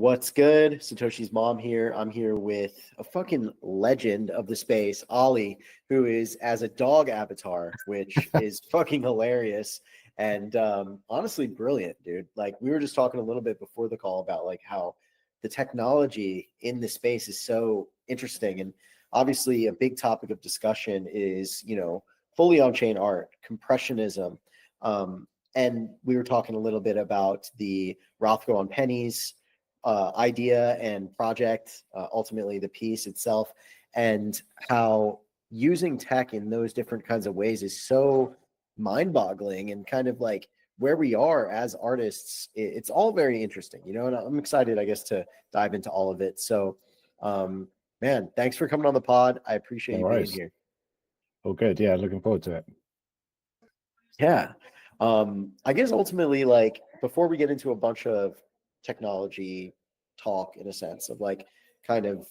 What's good? Satoshi's mom here. I'm here with a fucking legend of the space, Ollie, who is as a dog avatar, which is fucking hilarious and honestly brilliant, dude. Like we were just talking a little bit before the call about like how the technology in the space is so interesting, and obviously a big topic of discussion is fully on-chain art, compressionism, and we were talking a little bit about the Rothko on pennies idea and project, ultimately the piece itself, and how using tech in those different kinds of ways is so mind-boggling, and kind of like where we are as artists. It's all very interesting, and I'm excited, I guess, to dive into all of it. So, man, thanks for coming on the pod. I appreciate you being here. All good. Yeah, looking forward to it. Yeah. I guess ultimately, like, before we get into a bunch of technology talk, in a sense of like kind of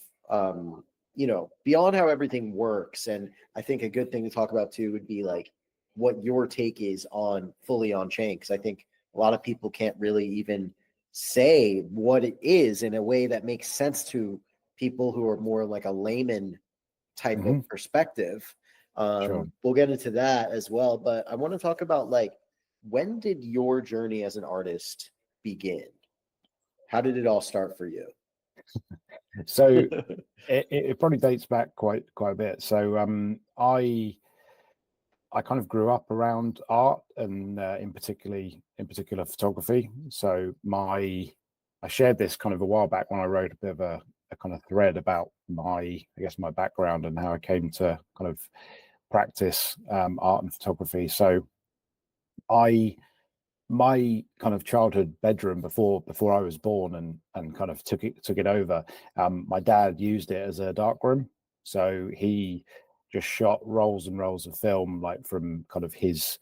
beyond how everything works, and I think a good thing to talk about too would be like what your take is on fully on chain, because I think a lot of people can't really even say what it is in a way that makes sense to people who are more like a layman type of perspective. Sure. We'll get into that as well, but I want to talk about like, when did your journey as an artist begin? How did it all start for you? So it probably dates back quite a bit. So I kind of grew up around art, and in particular photography. So I shared this kind of a while back when I wrote a bit of a kind of thread about my background and how I came to kind of practice art and photography. So my kind of childhood bedroom before I was born and kind of took it over. My dad used it as a darkroom, so he just shot rolls and rolls of film, like from kind of his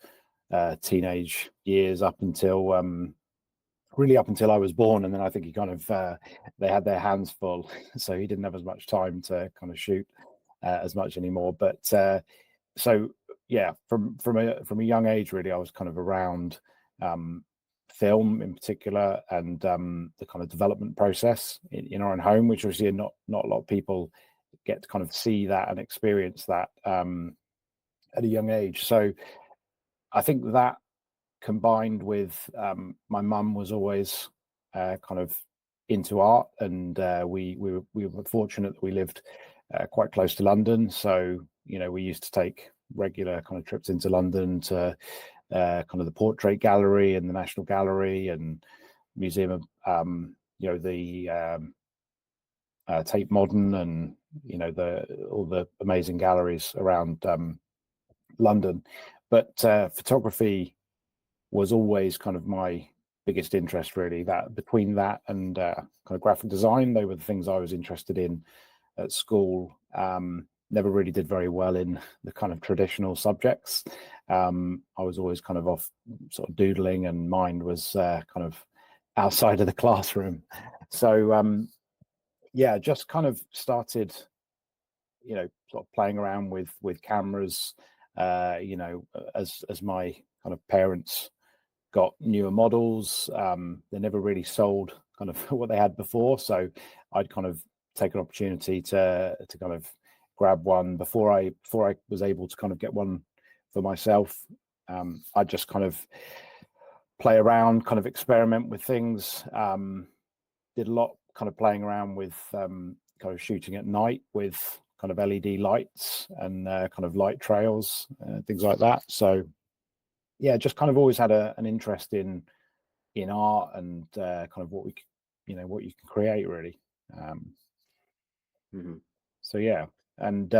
teenage years up until I was born, and then I think he kind of they had their hands full, so he didn't have as much time to kind of shoot as much anymore. But so yeah, from a young age, really, I was kind of around film in particular, and the kind of development process in our own home, which obviously not a lot of people get to kind of see that and experience that at a young age. So I think that, combined with my mum was always kind of into art, and we were fortunate that we lived quite close to London, so we used to take regular kind of trips into London to kind of the Portrait Gallery and the National Gallery and Museum of the Tate Modern, and all the amazing galleries around London. But photography was always kind of my biggest interest, really. That between that and kind of graphic design, they were the things I was interested in at school. Never really did very well in the kind of traditional subjects. I was always kind of off sort of doodling, and mine was kind of outside of the classroom. So yeah, just kind of started, sort of playing around with cameras, as my kind of parents got newer models. They never really sold kind of what they had before, so I'd kind of take an opportunity to kind of grab one before I was able to kind of get one for myself. I'd just kind of play around, kind of experiment with things. Did a lot kind of playing around with kind of shooting at night with kind of LED lights and kind of light trails, things like that. So yeah, just kind of always had an interest in art and kind of what you can create, really. So yeah, and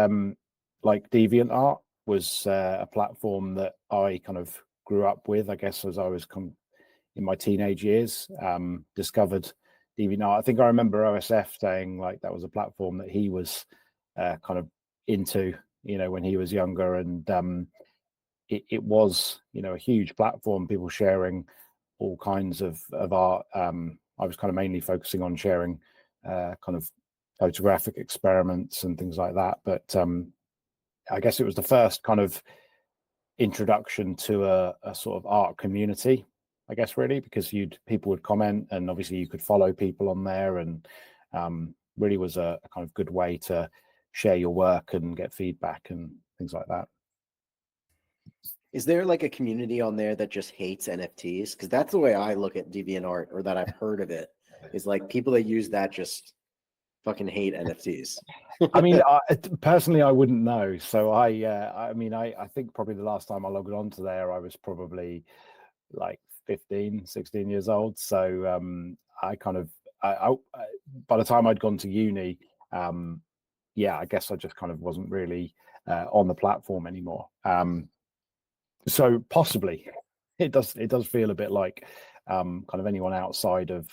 like DeviantArt was a platform that I kind of grew up with, I guess, as I was in my teenage years. Discovered DeviantArt. I think I remember OSF saying like that was a platform that he was kind of into, when he was younger, and it was, a huge platform, people sharing all kinds of art. I was kind of mainly focusing on sharing kind of photographic experiments and things like that. But I guess it was the first kind of introduction to a sort of art community. I guess, really, because people would comment, and obviously you could follow people on there, and really was a kind of good way to share your work and get feedback and things like that. Is there like a community on there that just hates NFTs? Because that's the way I look at DeviantArt, or that I've heard of it, is like people that use that just fucking hate NFTs. I mean, personally, I wouldn't know. So I mean, I think probably the last time I logged onto there, I was probably like 15, 16 years old. So I kind of, by the time I'd gone to uni, yeah, I guess I just kind of wasn't really on the platform anymore. So possibly it does feel a bit like kind of anyone outside of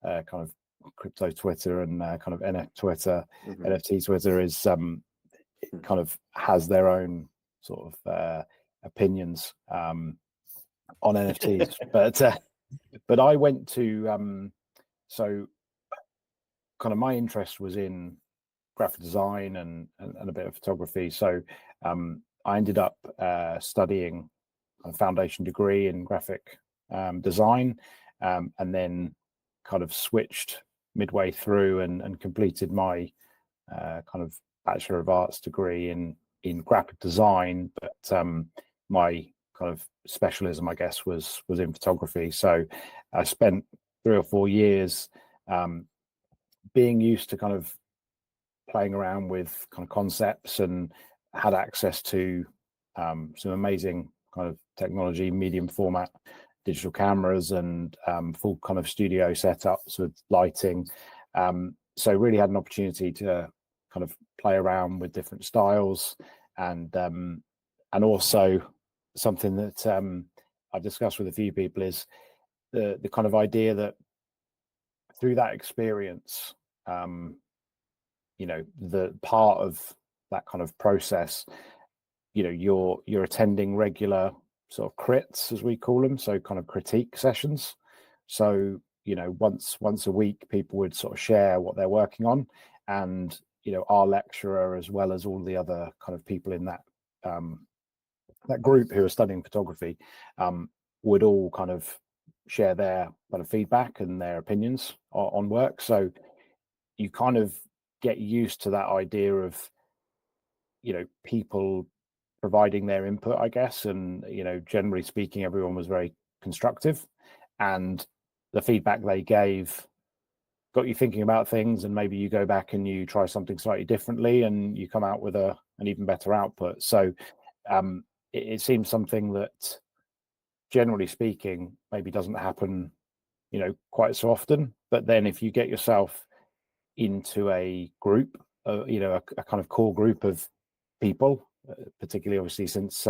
kind of crypto Twitter and kind of NFT Twitter is kind of has their own sort of opinions on NFTs. But I went to so kind of my interest was in graphic design and a bit of photography. So I ended up studying a foundation degree in graphic design, and then kind of switched midway through and completed my kind of Bachelor of Arts degree in graphic design. But my kind of specialism, I guess, was in photography. So I spent 3 or 4 years being used to kind of playing around with kind of concepts, and had access to some amazing kind of technology, medium format digital cameras, and full kind of studio setups with lighting. So really had an opportunity to kind of play around with different styles, and also something that I've discussed with a few people is the kind of idea that through that experience, you know, the part of that kind of process, you know, you're attending regular sort of crits, as we call them, so kind of critique sessions. So, you know, once a week, people would sort of share what they're working on, and you know, our lecturer, as well as all the other kind of people in that that group who are studying photography, would all kind of share their kind of feedback and their opinions on work. So you kind of get used to that idea of, you know, people providing their input, I guess. And, you know, generally speaking, everyone was very constructive, and the feedback they gave got you thinking about things, and maybe you go back and you try something slightly differently, and you come out with an even better output. So it seems something that, generally speaking, maybe doesn't happen, you know, quite so often. But then if you get yourself into a group, you know, a kind of core group of people, particularly obviously since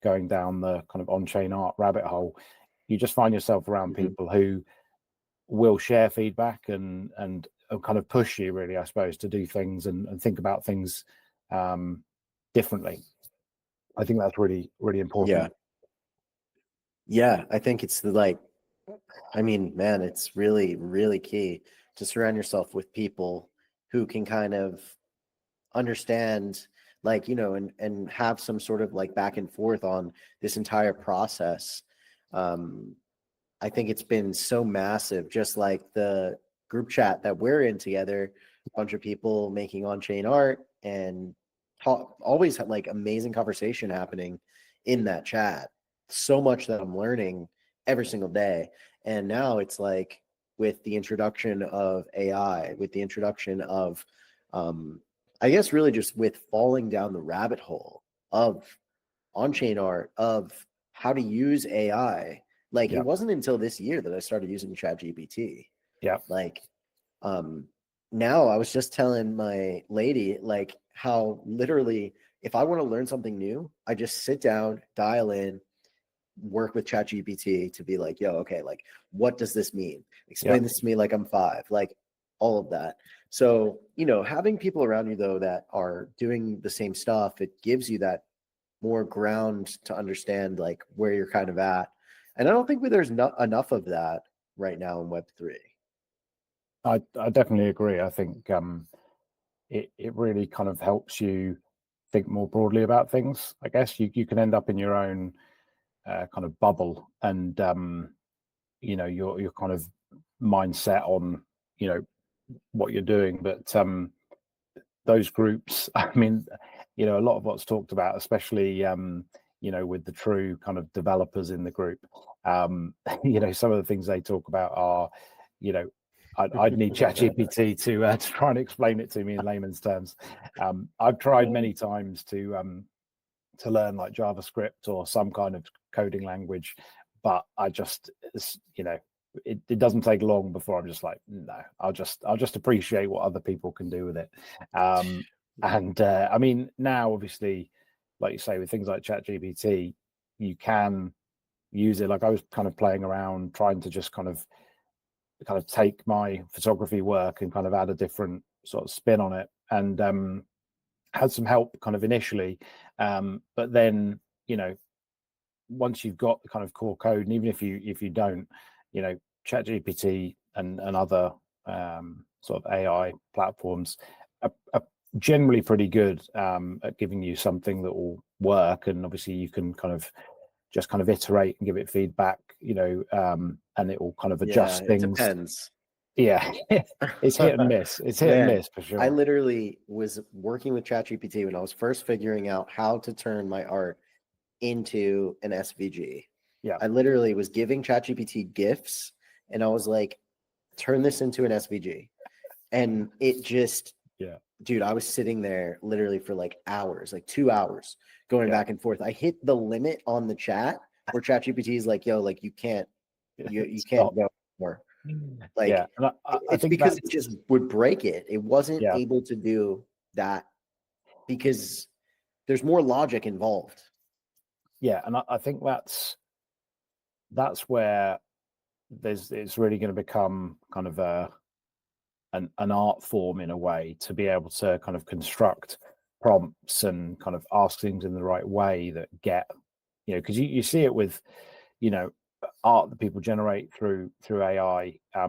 going down the kind of on-chain art rabbit hole, you just find yourself around people who will share feedback and kind of push you, really, I suppose, to do things and think about things differently. I think that's really, really important. Yeah, I think it's like, I mean, man, it's really, really key to surround yourself with people who can kind of understand, like, you know, and have some sort of like back and forth on this entire process. I think it's been so massive, just like the group chat that we're in together, a bunch of people making on-chain art, and always have like amazing conversation happening in that chat. So much that I'm learning every single day. And now it's like, with the introduction of AI, with the introduction of I guess really just with falling down the rabbit hole of on-chain art, of how to use AI. Like, it wasn't until this year that I started using ChatGPT. Yeah. Like, now I was just telling my lady, like, how literally, if I want to learn something new, I just sit down, dial in, work with ChatGPT to be like, yo, okay, like, what does this mean? Explain this to me like I'm 5, like all of that. So, you know, having people around you, though, that are doing the same stuff, it gives you that more ground to understand like where you're kind of at. And I don't think there's not enough of that right now in Web3. I definitely agree. I think it really kind of helps you think more broadly about things. I guess you can end up in your own kind of bubble, and your kind of mindset on what you're doing. But those groups, I mean, a lot of what's talked about, especially with the true kind of developers in the group, some of the things they talk about are, I'd need ChatGPT to try and explain it to me in layman's terms. I've tried many times to learn like JavaScript or some kind of coding language, but I just, it doesn't take long before I'm just like, no, I'll just appreciate what other people can do with it. And I mean, now obviously, like you say, with things like ChatGPT, you can use it. Like I was kind of playing around, trying to just kind of take my photography work and kind of add a different sort of spin on it, and had some help kind of initially, but then once you've got the kind of core code, and even if you don't, ChatGPT and other sort of AI platforms are generally pretty good at giving you something that will work, and obviously you can kind of iterate and give it feedback, and it will kind of adjust things. It depends. Yeah, it's hit and miss. It's hit and miss for sure. I literally was working with ChatGPT when I was first figuring out how to turn my art into an SVG. Yeah, I literally was giving ChatGPT GIFs, and I was like, turn this into an SVG. And it just, dude, I was sitting there literally for like hours, like 2 hours, going back and forth. I hit the limit on the chat where ChatGPT is like, yo, like you can't go more. Like, it's because it just would break it. It wasn't able to do that because there's more logic involved. Yeah, and I think that's where it's really going to become kind of an art form in a way, to be able to kind of construct prompts and kind of ask things in the right way that get, because you see it with art that people generate through AI. I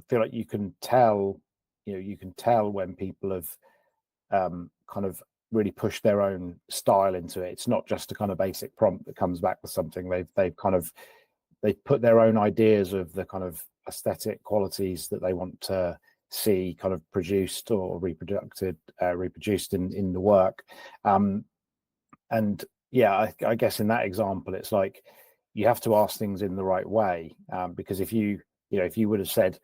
feel like you can tell when people have kind of really pushed their own style into it. It's not just a kind of basic prompt that comes back with something. They've put their own ideas of the kind of aesthetic qualities that they want to see kind of produced or reproduced in the work. And yeah, I guess in that example, it's like you have to ask things in the right way, because if you would have said,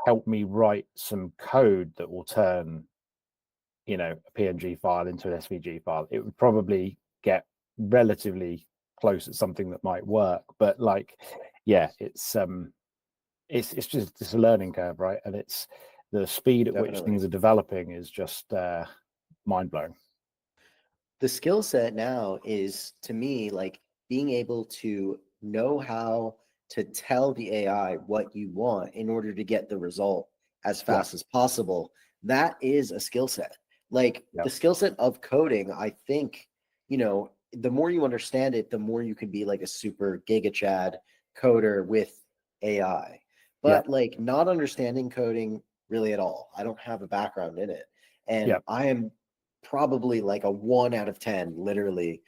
help me write some code that will turn a PNG file into an SVG file, it would probably get relatively close at something that might work. But like, it's just a learning curve, right? And it's the speed at which things are developing is just mind-blowing. The skill set now is, to me, like being able to know how to tell the AI what you want in order to get the result as fast as possible. That is a skill set. Like the skill set of coding, I think, the more you understand it, the more you can be like a super giga chad coder with AI. But like not understanding coding really at all, I don't have a background in it. And I am probably like a 1 out of 10, literally,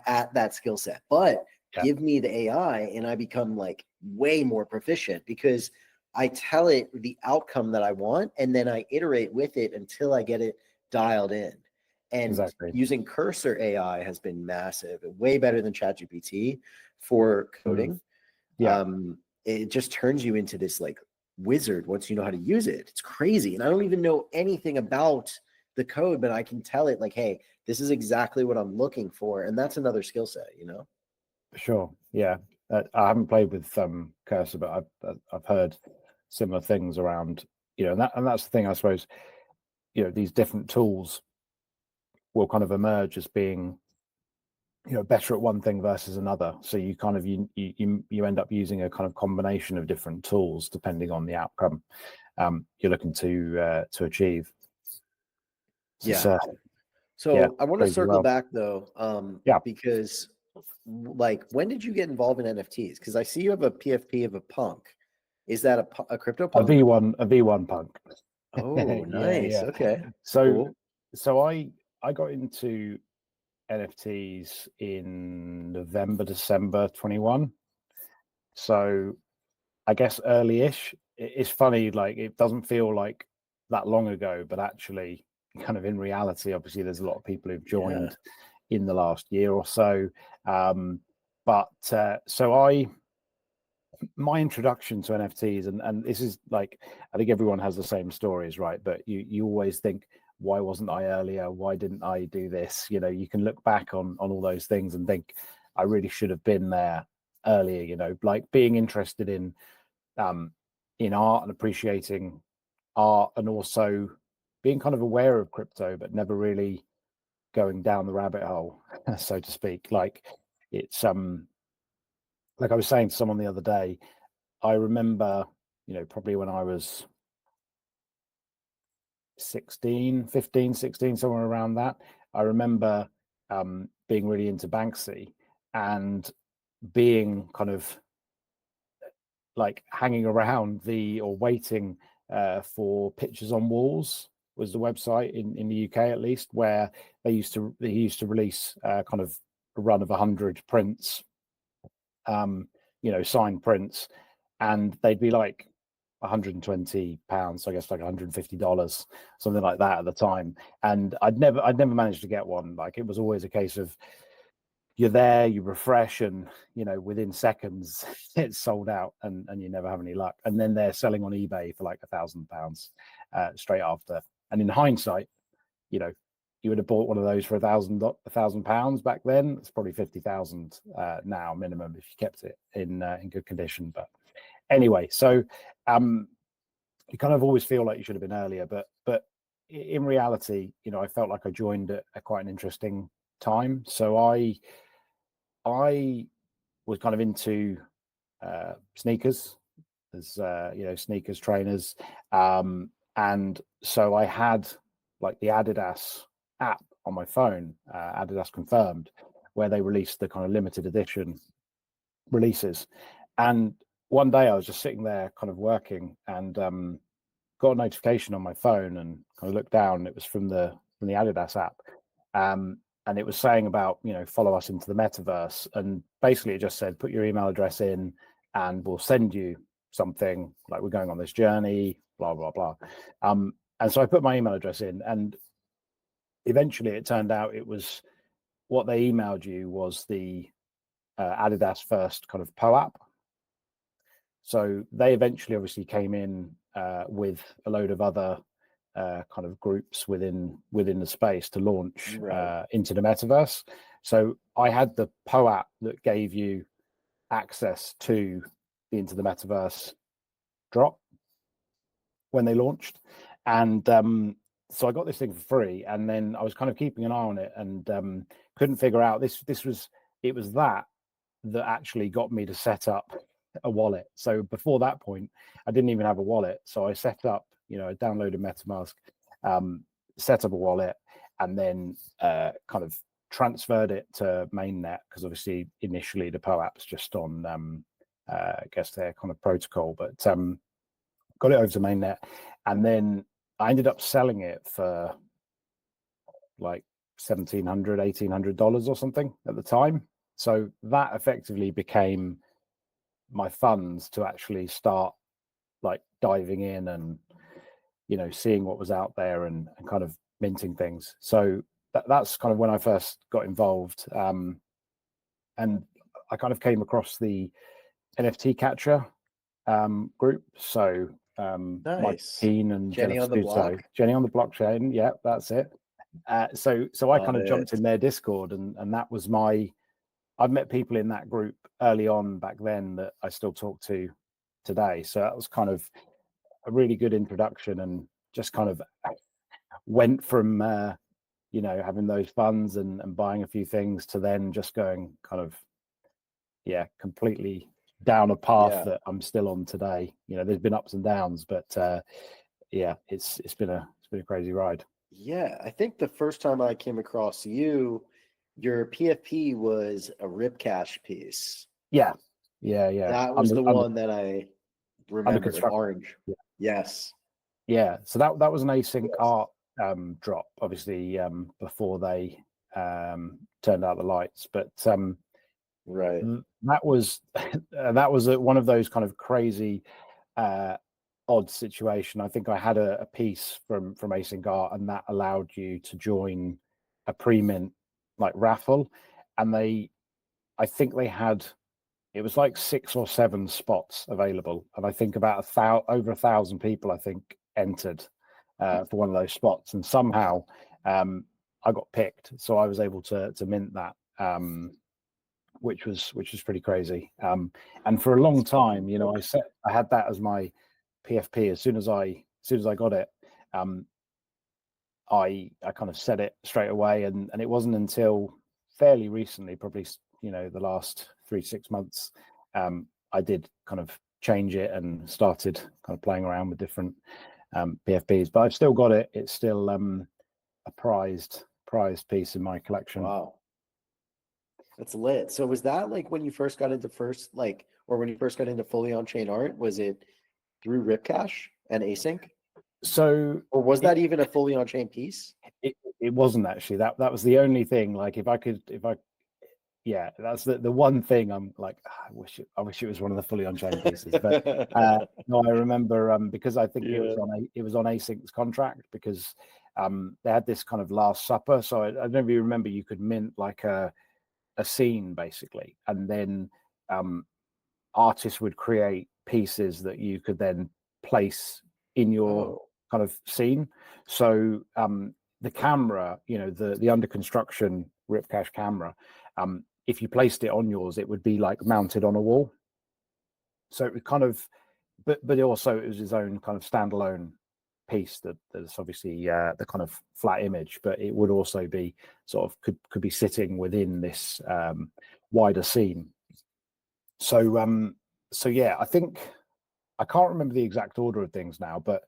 at that skill set. But give me the AI and I become like way more proficient, because I tell it the outcome that I want and then I iterate with it until I get it dialed in. And using Cursor AI has been massive, way better than ChatGPT for coding. It just turns you into this like wizard once you know how to use it. It's crazy. And I don't even know anything about the code, but I can tell it like, hey, this is exactly what I'm looking for. And that's another skill set, Sure. Yeah. I haven't played with Cursor, but I've heard similar things around, and that's the thing, I suppose, these different tools will kind of emerge as being, better at one thing versus another. So you kind of, you end up using a kind of combination of different tools depending on the outcome you're looking to achieve. So, I want to circle back though, because like, when did you get involved in NFTs? Because I see you have a PFP of a punk. Is that a crypto punk? A V1 punk. Oh, nice. Okay. So I got into NFTs in November, December 21. So I guess early-ish. It's funny, like it doesn't feel like that long ago, but actually, kind of in reality, obviously, there's a lot of people who've joined in the last year or so. My introduction to NFTs, and this is like, I think everyone has the same stories, right? But you always think, why wasn't I earlier? Why didn't I do this? You know, you can look back on all those things and think, I really should have been there earlier. You know, like being interested in art and appreciating art, and also being kind of aware of crypto, but never really going down the rabbit hole, so to speak. Like it's like I was saying to someone the other day, I remember, you know, probably when I was 15, 16, somewhere around that, I remember being really into Banksy and being kind of like hanging around or waiting for Pictures on Walls was the website in the UK, at least, where they used to release kind of a run of 100 prints, you know, signed prints, and they'd be like £120, I guess like $150, something like that at the time. And I'd never managed to get one. Like it was always a case of you're there, you refresh, and you know, within seconds it's sold out, and you never have any luck. And then they're selling on eBay for like £1,000 straight after. And in hindsight, you know, you would have bought one of those for £1,000 back then. It's probably 50,000 now minimum if you kept it in good condition. But anyway, so you kind of always feel like you should have been earlier, but in reality, you know, I felt like I joined at quite an interesting time. So I was kind of into sneakers, as you know, sneakers, trainers, and so I had like the Adidas app on my phone, Adidas Confirmed, where they released the kind of limited edition releases. And one day I was just sitting there kind of working, and got a notification on my phone, and kind of looked down, and it was from the Adidas app. And it was saying about, you know, follow us into the metaverse. And basically it just said, put your email address in and we'll send you something, like we're going on this journey, blah, blah, blah. And so I put my email address in, and eventually it turned out it was what they emailed you was the Adidas first kind of PO app. So they eventually obviously came in with a load of other kind of groups within the space to launch into the metaverse. So I had the PO app that gave you access to the Into the Metaverse drop when they launched, and so I got this thing for free, and then I was kind of keeping an eye on it, and couldn't figure out it was that actually got me to set up a wallet. So before that point, I didn't even have a wallet. So I set up, you know, I downloaded MetaMask, set up a wallet, and then kind of transferred it to mainnet, because obviously initially the PO app's just on, I guess their kind of protocol, but got it over to mainnet, and then I ended up selling it for like $1,700, $1,800 or something at the time. So that effectively became my funds to actually start like diving in and, you know, seeing what was out there, and kind of minting things. So that's kind of when I first got involved, and I kind of came across the NFT Catcher group. So Mike Nice. Keen and Jenny on the block. Jenny on the blockchain, yeah, that's it. So I Love kind of jumped it. in their Discord, and that was I've met people in that group early on back then that I still talk to today. So that was kind of a really good introduction, and just kind of went from you know, having those funds and buying a few things to then just going kind of, yeah, completely down a path that I'm still on today. You know, there's been ups and downs, but yeah, it's been a crazy ride. Yeah, I think the first time I came across you, your PFP was a Ripcache piece. Yeah. That was the one that I under remembered, construction. orange. Yeah. Yes. Yeah, so that was an async art drop, obviously, before they turned out the lights. But Right. That was that was one of those kind of crazy odd situation. I think I had a piece from Async Art, and that allowed you to join a pre-mint like raffle, and I think they had, it was like 6 or 7 spots available, and I think about over 1,000 people I think entered for one of those spots, and somehow I got picked, so I was able to mint that, which was pretty crazy. And for a long time, you know, I had that as my PFP. As soon as I got it, I kind of set it straight away, and it wasn't until fairly recently, probably, you know, the last 3 to 6 months, I did kind of change it and started kind of playing around with different PFPs. But I've still got it. It's still a prized piece in my collection. Wow. That's lit. So was that like when you first got into when you first got into fully on-chain art, was it through Ripcache and Async? So, or was that even a fully on-chain piece? It wasn't actually. That was the only thing. Like yeah, that's the one thing I'm like, I wish it was one of the fully on-chain pieces. But no, I remember because I think it was on Async's contract, because they had this kind of last supper. So I don't know if you remember, you could mint like a scene basically, and then artists would create pieces that you could then place in your kind of scene. So the camera, you know, the under construction Ripcache camera, if you placed it on yours, it would be like mounted on a wall. So it would kind of, but also it was his own kind of standalone piece that's obviously the kind of flat image, but it would also be sort of could be sitting within this wider scene. So yeah, I think I can't remember the exact order of things now, but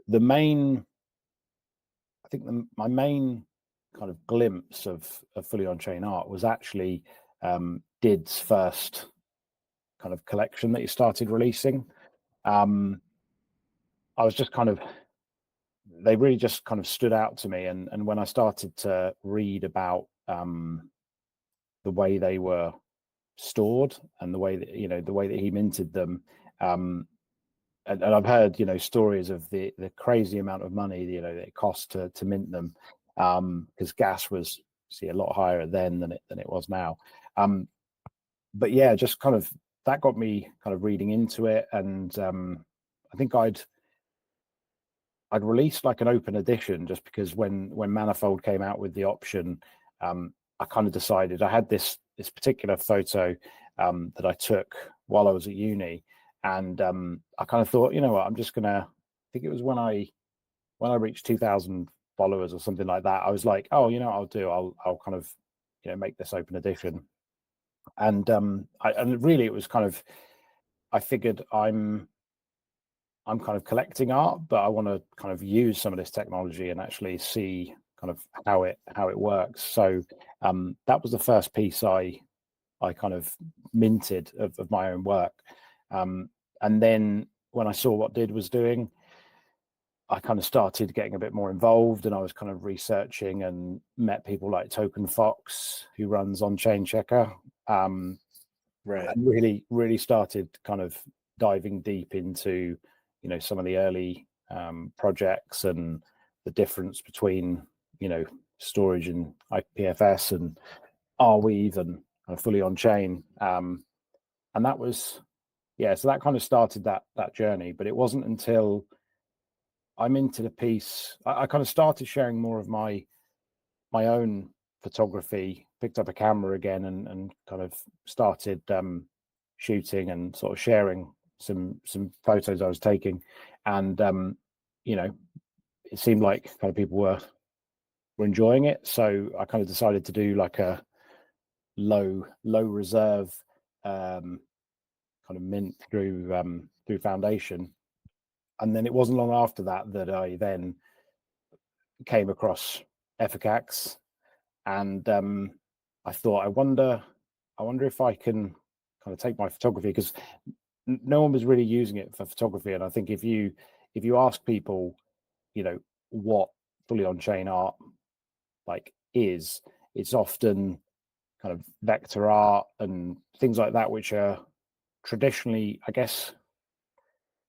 my main kind of glimpse of fully on-chain art was actually Did's first kind of collection that he started releasing. I was just kind of, they really just kind of stood out to me, and when I started to read about the way they were stored and the way that, you know, the way that he minted them, and I've heard, you know, stories of the crazy amount of money, you know, that it cost to mint them, because gas was a lot higher then than it was now. But yeah, just kind of that got me kind of reading into it, and I think I'd released like an open edition, just because when Manifold came out with the option, I kind of decided, I had this particular photo that I took while I was at uni, and I kind of thought, you know what, I'm just gonna, I think it was when I reached 2,000 followers or something like that, I was like, oh, you know what I'll kind of, you know, make this open edition. And and really it was kind of, I figured I'm kind of collecting art, but I want to kind of use some of this technology and actually see kind of how it works. So that was the first piece I kind of minted of my own work. And then when I saw what Did was doing, I kind of started getting a bit more involved, and I was kind of researching and met people like Token Fox, who runs On Chain Checker. Right. And really started kind of diving deep into, you know, some of the early projects and the difference between, you know, storage and IPFS and Arweave and fully on chain. And that was, yeah, so that kind of started that journey. But it wasn't until I'm into the piece, I kind of started sharing more of my own photography, picked up a camera again, and kind of started shooting and sort of sharing some photos I was taking. And you know, it seemed like kind of people were enjoying it, so I kind of decided to do like a low reserve kind of mint through Foundation. And then it wasn't long after that I then came across Efficax, and I thought, I wonder if I can kind of take my photography, because no one was really using it for photography. And I think if you ask people, you know, what fully on chain art like is, it's often kind of vector art and things like that, which are traditionally, I guess,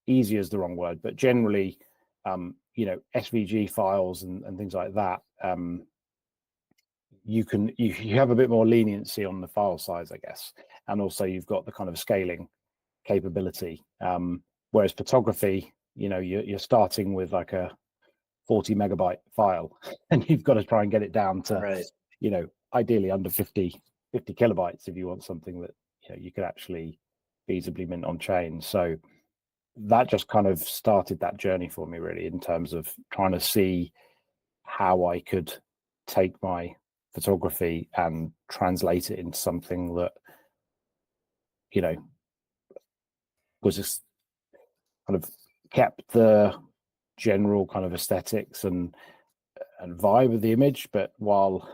easy is the wrong word, but generally, SVG files and things like that, you have a bit more leniency on the file size, I guess, and also you've got the kind of scaling capability. Whereas photography, you're starting with like a 40 megabyte file, and you've got to try and get it down to, Right. Ideally under 50 kilobytes if you want something that you could actually feasibly mint on chain. So that just kind of started that journey for me, really, in terms of trying to see how I could take my photography and translate it into something that was just kind of kept the general kind of aesthetics and vibe of the image, but while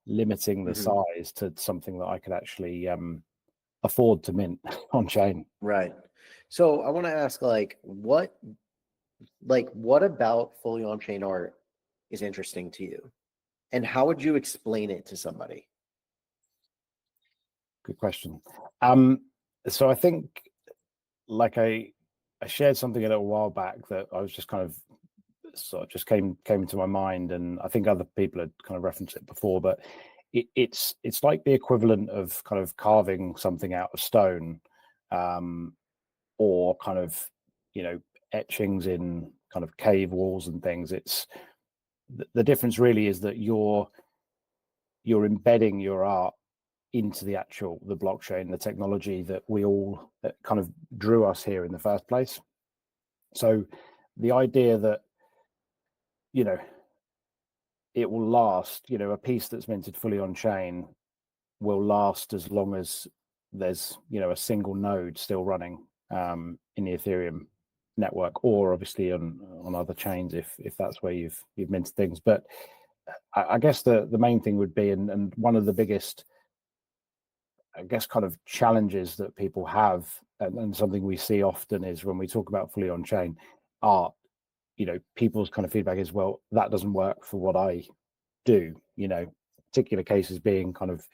limiting the size to something that I could actually afford to mint on chain. Right. So I want to ask, what about fully on-chain art is interesting to you, and how would you explain it to somebody? Good question. So I think, like I shared something a little while back that I was just kind of sort of just came into my mind, and I think other people had kind of referenced it before, but it's like the equivalent of kind of carving something out of stone, or kind of etchings in kind of cave walls and things. It's the difference really is that you're embedding your art into the blockchain, the technology that kind of drew us here in the first place. So the idea that it will last, a piece that's minted fully on chain will last as long as there's a single node still running in the Ethereum network, or obviously on other chains if that's where you've minted things. But I guess the main thing would be, and one of the biggest, I guess, kind of challenges that people have, and something we see often, is when we talk about fully on chain art, people's kind of feedback is, well, that doesn't work for what I do. Particular cases being kind of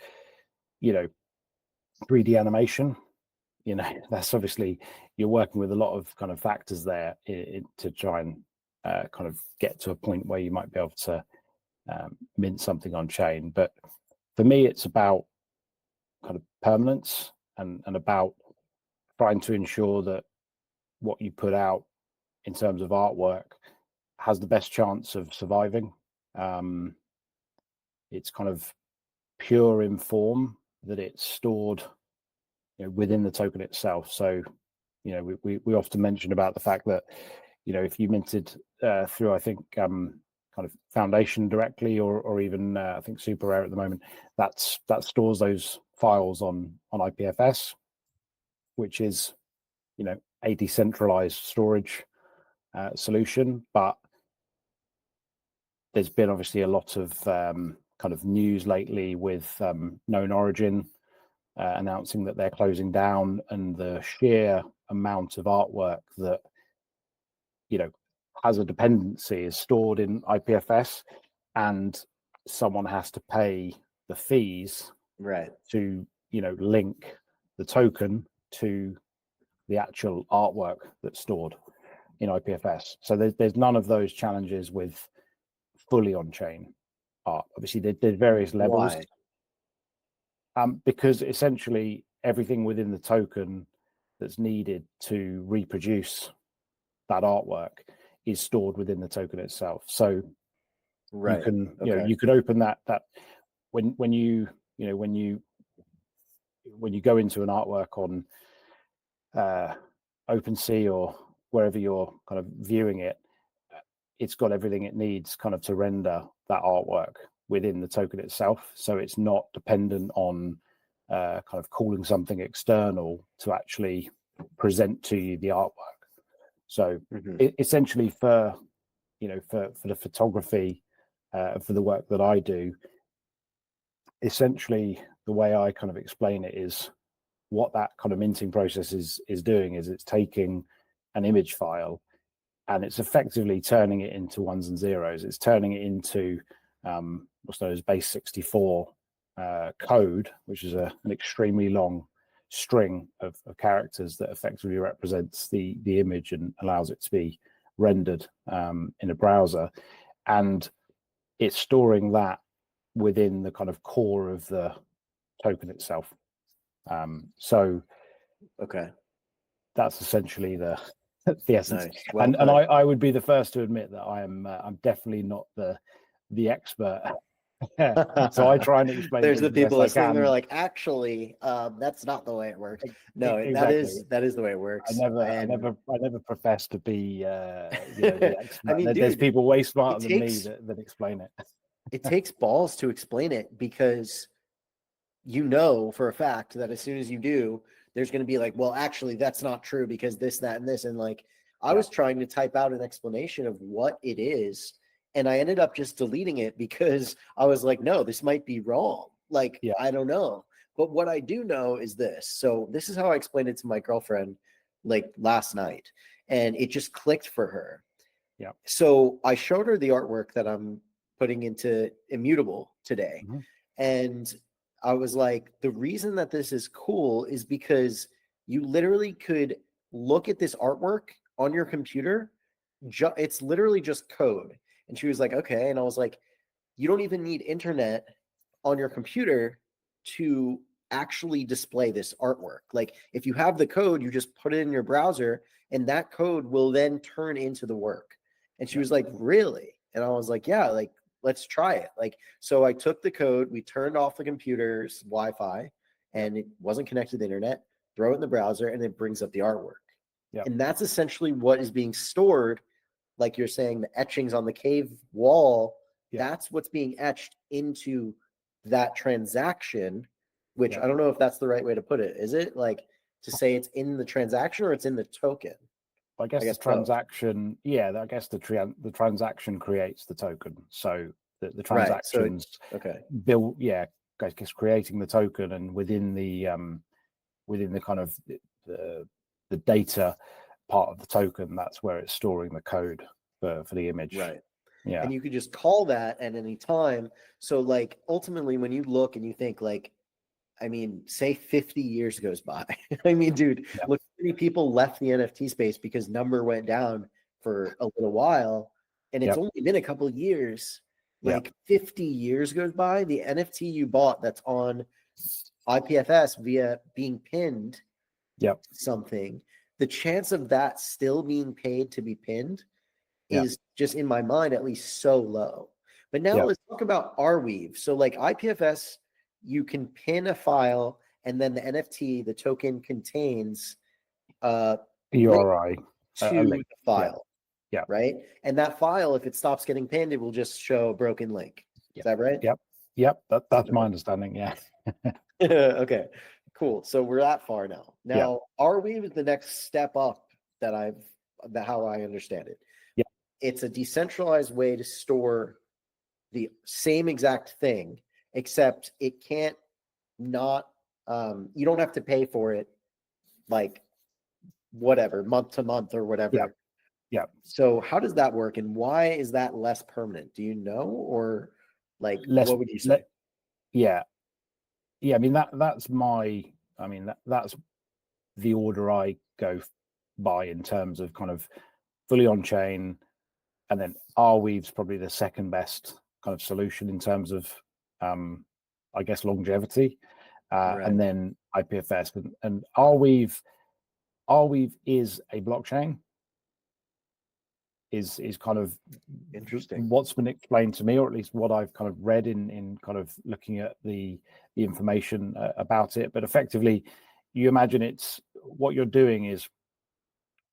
3D animation. That's obviously, you're working with a lot of kind of factors there to try and kind of get to a point where you might be able to mint something on chain. But for me, it's about kind of permanence and about trying to ensure that what you put out in terms of artwork has the best chance of surviving. It's kind of pure in form, that it's stored within the token itself. So we often mention about the fact that if you minted through, I think, kind of Foundation directly, or even I think Super Rare at the moment, that stores those files on IPFS, which is a decentralized storage solution. But there's been obviously a lot of kind of news lately with Known Origin announcing that they're closing down, and the sheer amount of artwork that has a dependency is stored in IPFS, and someone has to pay the fees to link the token to the actual artwork that's stored in IPFS. So there's none of those challenges with fully on-chain art. Obviously, there's various levels. Why? Because essentially everything within the token that's needed to reproduce that artwork is stored within the token itself. So you can you could open that when you go into an artwork on OpenSea or wherever you're kind of viewing it, it's got everything it needs kind of to render that artwork within the token itself. So it's not dependent on kind of calling something external to actually present to you the artwork. So essentially for the photography, for the work that I do, essentially the way I kind of explain it is, what that kind of minting process is doing is it's taking an image file and it's effectively turning it into ones and zeros. It's turning it into what's known as base 64 code, which is an extremely long string of characters that effectively represents the image and allows it to be rendered in a browser, and it's storing that within the kind of core of the token itself. So Okay, that's essentially the essence. nice. Well And I would be the first to admit that I'm definitely not the expert. So I try and explain. There's the things the people best I listening. They're can. like, actually, that's not the way it works. No, Exactly. that is the way it works. I never profess to be the expert. I mean, There's dude, people way smarter than me takes that explain it. it takes balls to explain it, because you know for a fact that as soon as you do, there's going to be like, well, actually, that's not true because this, that, and this. And like, I was trying to type out an explanation of what it is, and I ended up just deleting it because I was like, no, this might be wrong. Like, I don't know. But what I do know is this. So this is how I explained it to my girlfriend like last night, and it just clicked for her. Yeah. So I showed her the artwork that I'm putting into Immutable today. Mm-hmm. And I was like, the reason that this is cool is because you literally could look at this artwork on your computer. It's literally just code. And she was like, okay. And I was like, you don't even need internet on your computer to actually display this artwork. Like, if you have the code, you just put it in your browser, and that code will then turn into the work. And she was like, really? And I was like, yeah, like, let's try it. Like, so I took the code, we turned off the computer's Wi-Fi, and it wasn't connected to the internet, throw it in the browser, and it brings up the artwork. And that's essentially what is being stored. Like you're saying, the etchings on the cave wall, that's what's being etched into that transaction, which I don't know if that's the right way to put it. Is it like to say it's in the transaction or it's in the token? I guess the transaction, I guess the transaction creates the token. So the transactions build, I guess creating the token, and within the kind of the data part of the token, that's where it's storing the code for the image. Right. Yeah. And you could just call that at any time. So like ultimately when you look and you think like, I mean, say 50 years goes by. I mean, dude, look how many people left the NFT space because number went down for a little while. And it's only been a couple of years. Like 50 years goes by, the NFT you bought that's on IPFS via being pinned something, the chance of that still being paid to be pinned is just, in my mind at least, so low. But now let's talk about Arweave. So like IPFS, you can pin a file, and then the NFT, the token, contains URI to the file. Right. And that file, if it stops getting pinned, it will just show a broken link. Is that right? Yep. That's my understanding. Yeah. Okay, cool. So we're that far now. Now, Arweave is the next step up how I understand it. It's a decentralized way to store the same exact thing, except it can't not, you don't have to pay for it like whatever, month to month or whatever. So how does that work, and why is that less permanent? Do you know, or like what would you say? I mean, that's the order I go by in terms of kind of fully on chain, and then Arweave's probably the second best kind of solution in terms of I guess longevity, and then IPFS, and Arweave is a blockchain, is kind of interesting what's been explained to me, or at least what I've kind of read in kind of looking at the information about it. But effectively, you imagine it's what you're doing is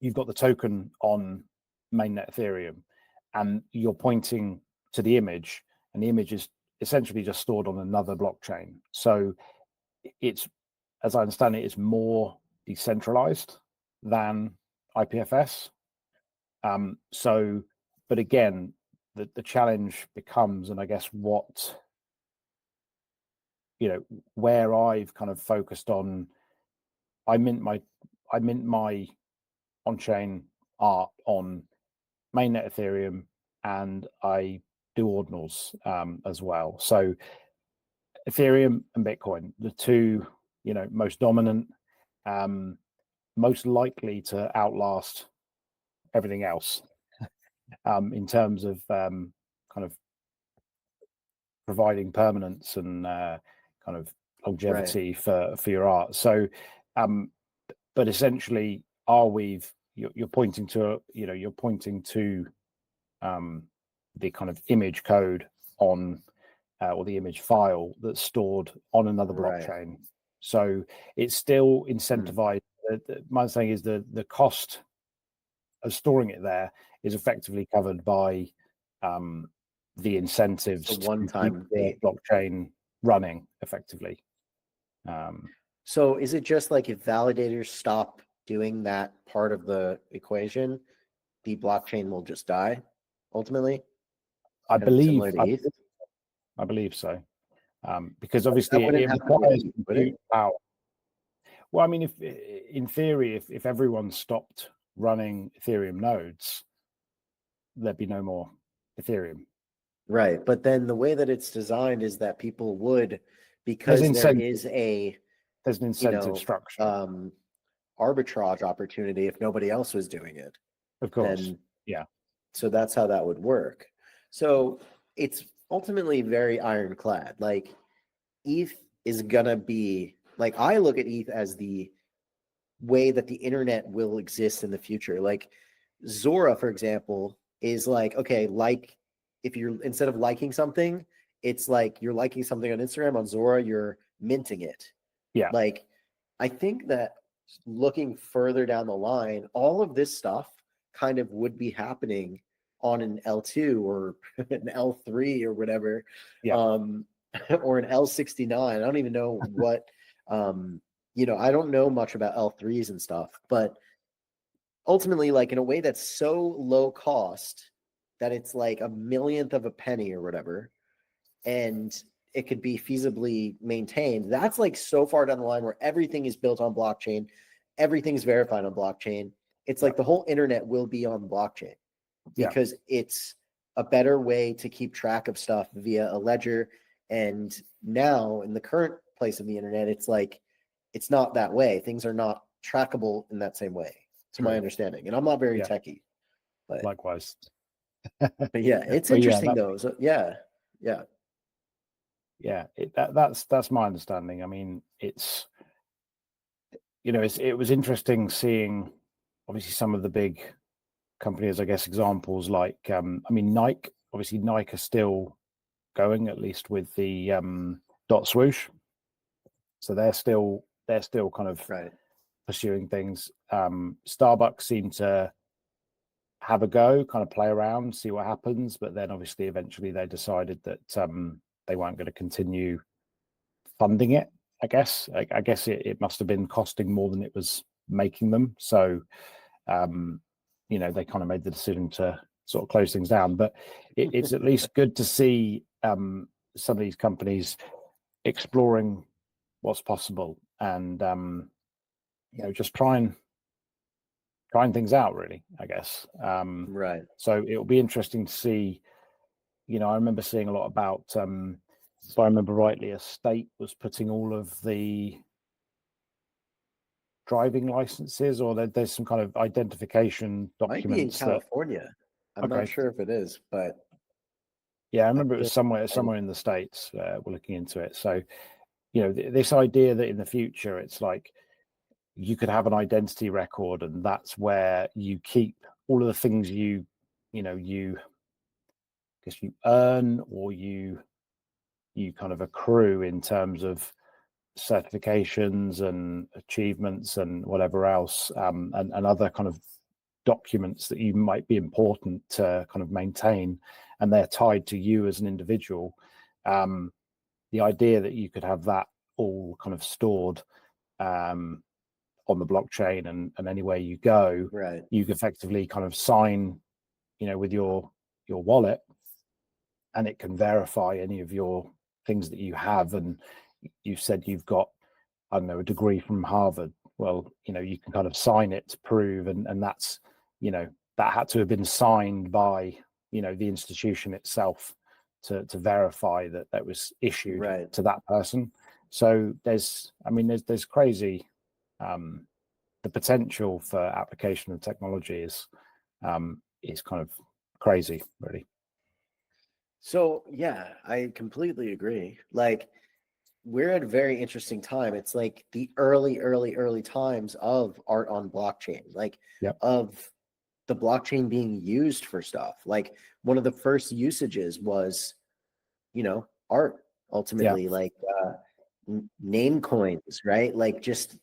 you've got the token on mainnet Ethereum, and you're pointing to the image, and the image is essentially just stored on another blockchain. So it's, as I understand it, is more decentralized than IPFS. But again, the challenge becomes, and I guess what, where I've kind of focused on, I mint my on-chain art on mainnet Ethereum, and I do ordinals as well. So Ethereum and Bitcoin, the two, most dominant, most likely to outlast everything else in terms of kind of providing permanence and kind of longevity for your art. So, but essentially, Arweave, you're pointing to, the kind of image code on or the image file that's stored on another blockchain. So it's still incentivized. My saying is the cost of storing it there is effectively covered by the incentives to one-time blockchain running effectively. So is it just like if validators stop doing that part of the equation, the blockchain will just die ultimately? I believe so. Because obviously it requires compute power. Well, I mean, if in theory, if everyone stopped running Ethereum nodes, there'd be no more Ethereum. Right. But then the way that it's designed is that people would, because there's an incentive structure, arbitrage opportunity if nobody else was doing it. Of course. Then, yeah. So that's how that would work. So it's ultimately very ironclad. Like ETH is gonna be like, I look at ETH as the way that the internet will exist in the future. Like Zora, for example, is like, okay, like if you're instead of liking something, it's like you're liking something on Instagram. On Zora, you're minting it. Yeah. Like I think that looking further down the line, all of this stuff kind of would be happening on an L2 or an L3 or whatever, or an L69. I don't even know what, I don't know much about L3s and stuff, but ultimately, like in a way that's so low cost that it's like a millionth of a penny or whatever, and it could be feasibly maintained. That's like so far down the line where everything is built on blockchain, everything's verified on blockchain. It's like the whole internet will be on blockchain because it's a better way to keep track of stuff via a ledger. And now in the current place of the internet, it's like, it's not that way. Things are not trackable in that same way, to my understanding. And I'm not very techie. But likewise. But yeah, it's interesting though. So, yeah. That's my understanding. I mean, it was interesting seeing obviously some of the big companies, I guess, examples like Nike. Obviously Nike are still going, at least with the dot swoosh, so they're still kind of pursuing things. Starbucks seem to have a go, kind of play around, see what happens, but then obviously eventually they decided that they weren't going to continue funding it. I guess it must have been costing more than it was making them, so they kind of made the decision to sort of close things down. But it's at least good to see some of these companies exploring what's possible and just trying things out, really, I guess. So it'll be interesting to see. I remember seeing a lot about if I remember rightly, a state was putting all of the driving licenses, or there's some kind of identification documents. Might be in California. I'm not sure if it is, but yeah, I remember it was somewhere in the States. We're looking into it. So, this idea that in the future it's like you could have an identity record, and that's where you keep all of the things you earn or you kind of accrue in terms of certifications and achievements and whatever else, and other kind of documents that you might be important to kind of maintain, and they're tied to you as an individual. The idea that you could have that all kind of stored on the blockchain, and anywhere you go, you effectively kind of sign, with your wallet, and it can verify any of your things that you have. And you've said you've got, I don't know, a degree from Harvard. Well, you can kind of sign it to prove, and that's, that had to have been signed by, the institution itself. to verify that that was issued Right. to that person. So there's crazy, the potential for application of technology is kind of crazy, really. So yeah, I completely agree. Like, we're at a very interesting time. It's like the early times of art on blockchain, like Yep. of the blockchain being used for stuff. Like, one of the first usages was, art ultimately, like name coins, right? Like, just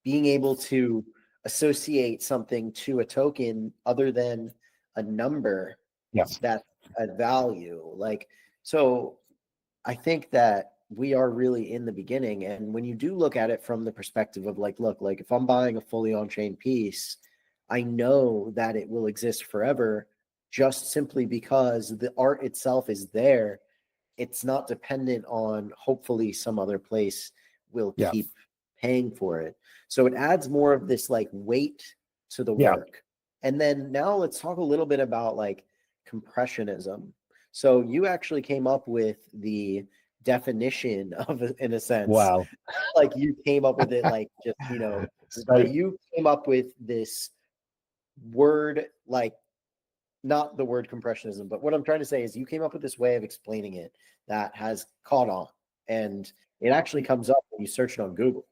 being able to associate something to a token other than a number Yeah. that's a value. Like, so I think that we are really in the beginning. And when you do look at it from the perspective of like, look, like if I'm buying a fully on-chain piece, I know that it will exist forever just simply because the art itself is there. It's not dependent on hopefully some other place will Yeah. keep paying for it. So it adds more of this like weight to the Yeah. work. And then now let's talk a little bit about like compressionism. So you actually came up with the definition of it in a sense. Wow. Like you came up with it like just, but you came up with this word, like not the word compressionism, but what I'm trying to say is you came up with this way of explaining it that has caught on, and it actually comes up when you search it on Google.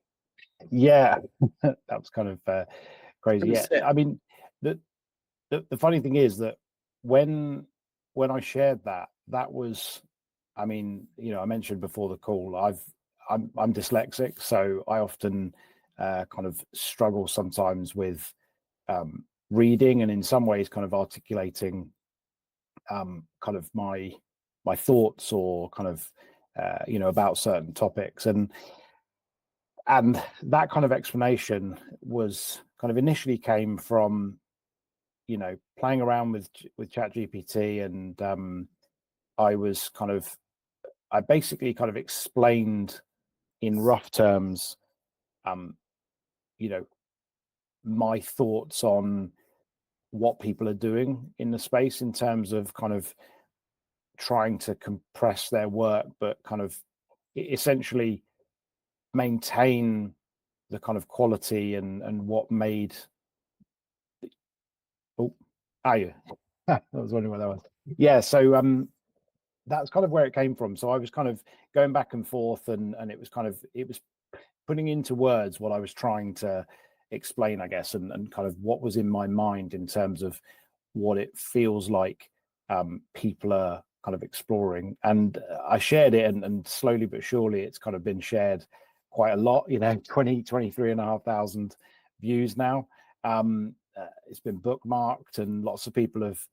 Yeah, that was kind of crazy. Pretty Yeah, sick. I mean, the funny thing is that when I shared that was, I mean, I mentioned before the call, I'm dyslexic, so I often kind of struggle sometimes with reading and in some ways kind of articulating kind of my thoughts or kind of about certain topics, and that kind of explanation was kind of initially came from playing around with ChatGPT, and I basically kind of explained in rough terms my thoughts on what people are doing in the space in terms of kind of trying to compress their work, but kind of essentially maintain the kind of quality and what made. Oh, are you? I was wondering what that was. Yeah, so that's kind of where it came from. So I was kind of going back and forth, and it was putting into words what I was trying to explain, I guess, and kind of what was in my mind in terms of what it feels like people are kind of exploring. And I shared it, and slowly but surely it's kind of been shared quite a lot, 23,500 views now. It's been bookmarked, and lots of people have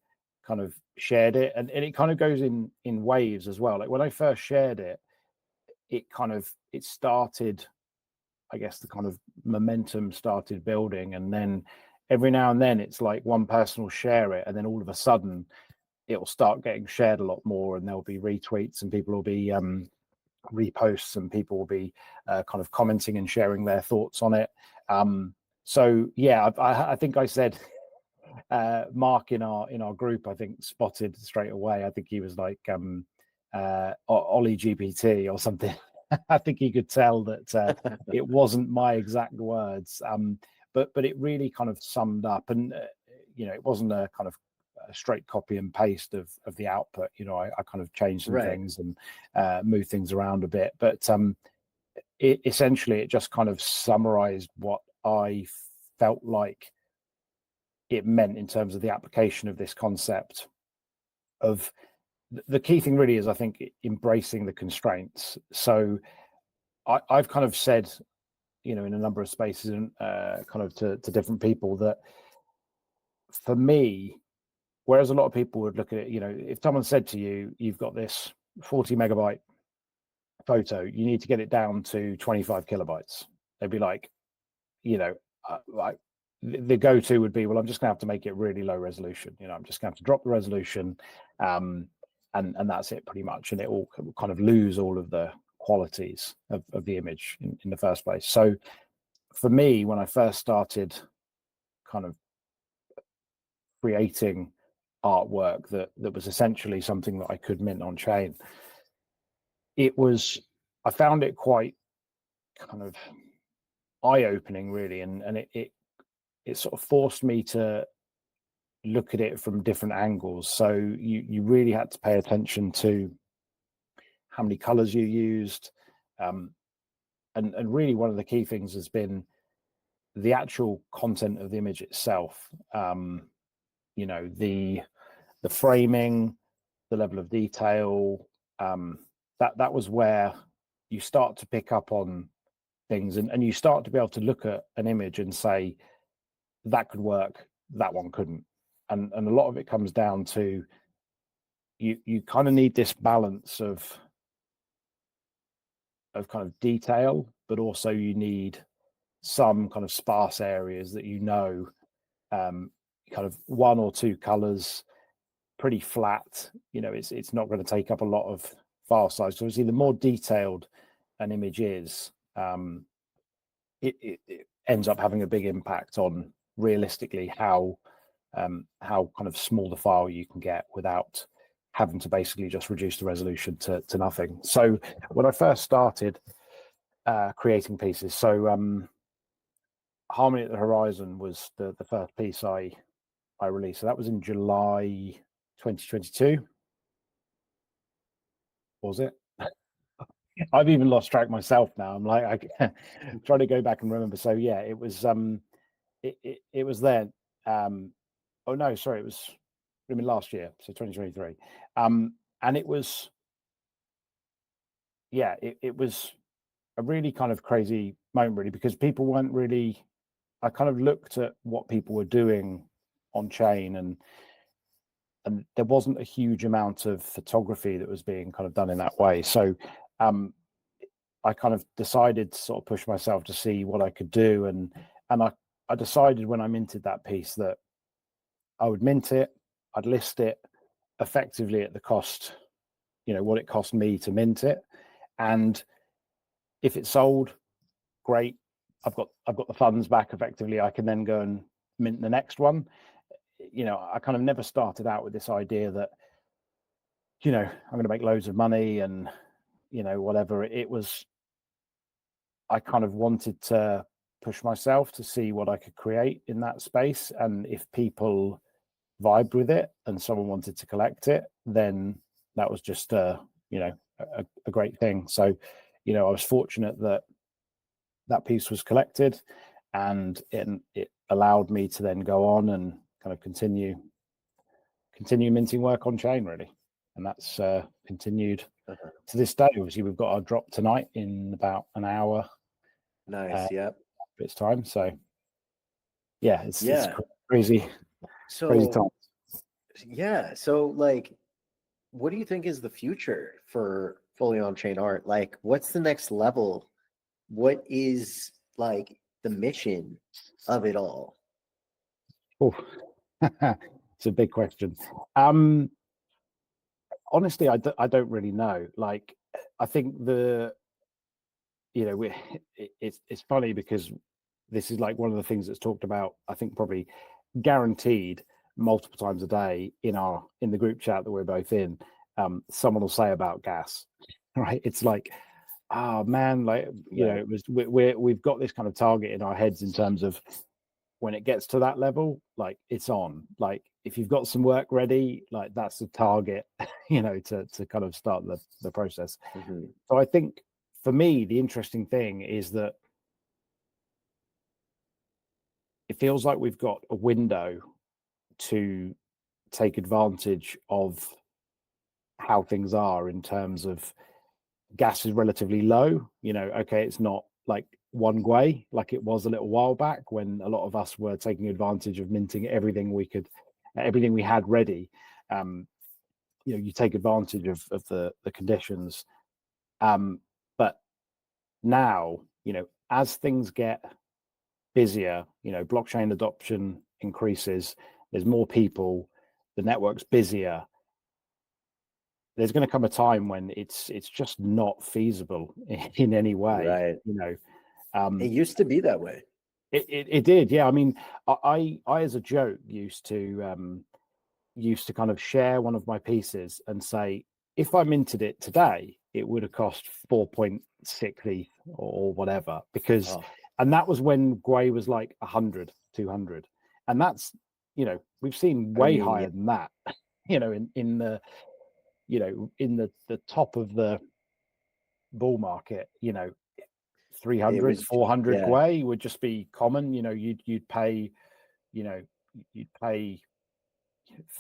kind of shared it, and it kind of goes in waves as well. Like when I first shared it, it started, I guess the kind of momentum started building, and then every now and then it's like one person will share it, and then all of a sudden it'll start getting shared a lot more, and there'll be retweets, and people will be reposts, and people will be kind of commenting and sharing their thoughts on it. So yeah, I think I said Mark in our group, I think, spotted straight away. I think he was like ol1y GPT or something. I think he could tell that it wasn't my exact words, but it really kind of summed up, and it wasn't a kind of a straight copy and paste of the output. I kind of changed some things and moved things around a bit, but essentially it just kind of summarized what I felt like it meant in terms of the application of this concept of. The key thing really is, I think, embracing the constraints. So I've kind of said, in a number of spaces and kind of to different people, that for me, whereas a lot of people would look at it, if someone said to you, you've got this 40 megabyte photo, you need to get it down to 25 kilobytes. They'd be like, like the go-to would be, well, I'm just gonna have to make it really low resolution. I'm just gonna have to drop the resolution, and that's it pretty much, and it will kind of lose all of the qualities of the image in the first place. So for me, when I first started kind of creating artwork that was essentially something that I could mint on chain. I found it quite kind of eye-opening, really, and it sort of forced me to look at it from different angles. So you really had to pay attention to how many colors you used, and really one of the key things has been the actual content of the image itself. The framing, the level of detail, that was where you start to pick up on things, and you start to be able to look at an image and say that could work, that one couldn't. And a lot of it comes down to you kind of need this balance of kind of detail, but also you need some kind of sparse areas that kind of one or two colors, pretty flat. It's not going to take up a lot of file size. So obviously, the more detailed an image is, it ends up having a big impact on realistically how kind of small the file you can get without having to basically just reduce the resolution to nothing. So when I first started creating pieces, so Harmony at the Horizon was the first piece I released. So that was in July 2022. Was it? I've even lost track myself now. I'm like, I trying to go back and remember. So yeah, it was it was then. Oh no, sorry, it was last year, so 2023. And it was, yeah, it was a really kind of crazy moment, really, because people weren't really. I kind of looked at what people were doing on chain, and there wasn't a huge amount of photography that was being kind of done in that way. So I kind of decided to sort of push myself to see what I could do, and I decided when I minted that piece that I would mint it, I'd list it effectively at the cost, what it cost me to mint it, and if it sold, great. I've got the funds back effectively. I can then go and mint the next one. I kind of never started out with this idea that, I'm going to make loads of money and, whatever. It was, I kind of wanted to push myself to see what I could create in that space. And if people vibed with it and someone wanted to collect it, then that was just, a great thing. So, I was fortunate that piece was collected, and it allowed me to then go on and kind of continue minting work on chain, really. And that's continued to this day. Obviously, we've got our drop tonight in about an hour. Nice. Yep. It's time. So yeah, it's crazy. So crazy time. Yeah. So like, what do you think is the future for fully on-chain art? Like, what's the next level? What is like the mission of it all? Oh, it's a big question. Honestly, I don't really know. Like, I think it's funny because this is like one of the things that's talked about, I think probably guaranteed multiple times a day in the group chat that we're both in. Someone will say about gas, right? It's like, oh man, like, it was, we've got this kind of target in our heads in terms of when it gets to that level, like it's on. Like if you've got some work ready, like that's the target, to kind of start the process. Mm-hmm. So I think for me, the interesting thing is that it feels like we've got a window to take advantage of how things are in terms of gas is relatively low. Okay, it's not like one way like it was a little while back when a lot of us were taking advantage of minting everything we had ready. You take advantage of the conditions, but now, as things get busier, blockchain adoption increases, there's more people, the network's busier, there's going to come a time when it's just not feasible in any way. Right. It used to be that way. It did, yeah. I mean, I as a joke used to used to kind of share one of my pieces and say, if I minted it today, it would have cost 4.6 ETH or whatever, because, and that was when Gwei was like 100, 200. And that's, you know, we've seen way higher than that, you know, in the, you know, in the top of the bull market, you know, 300, 400 Gwei would just be common. You know, you'd pay, you know, you'd pay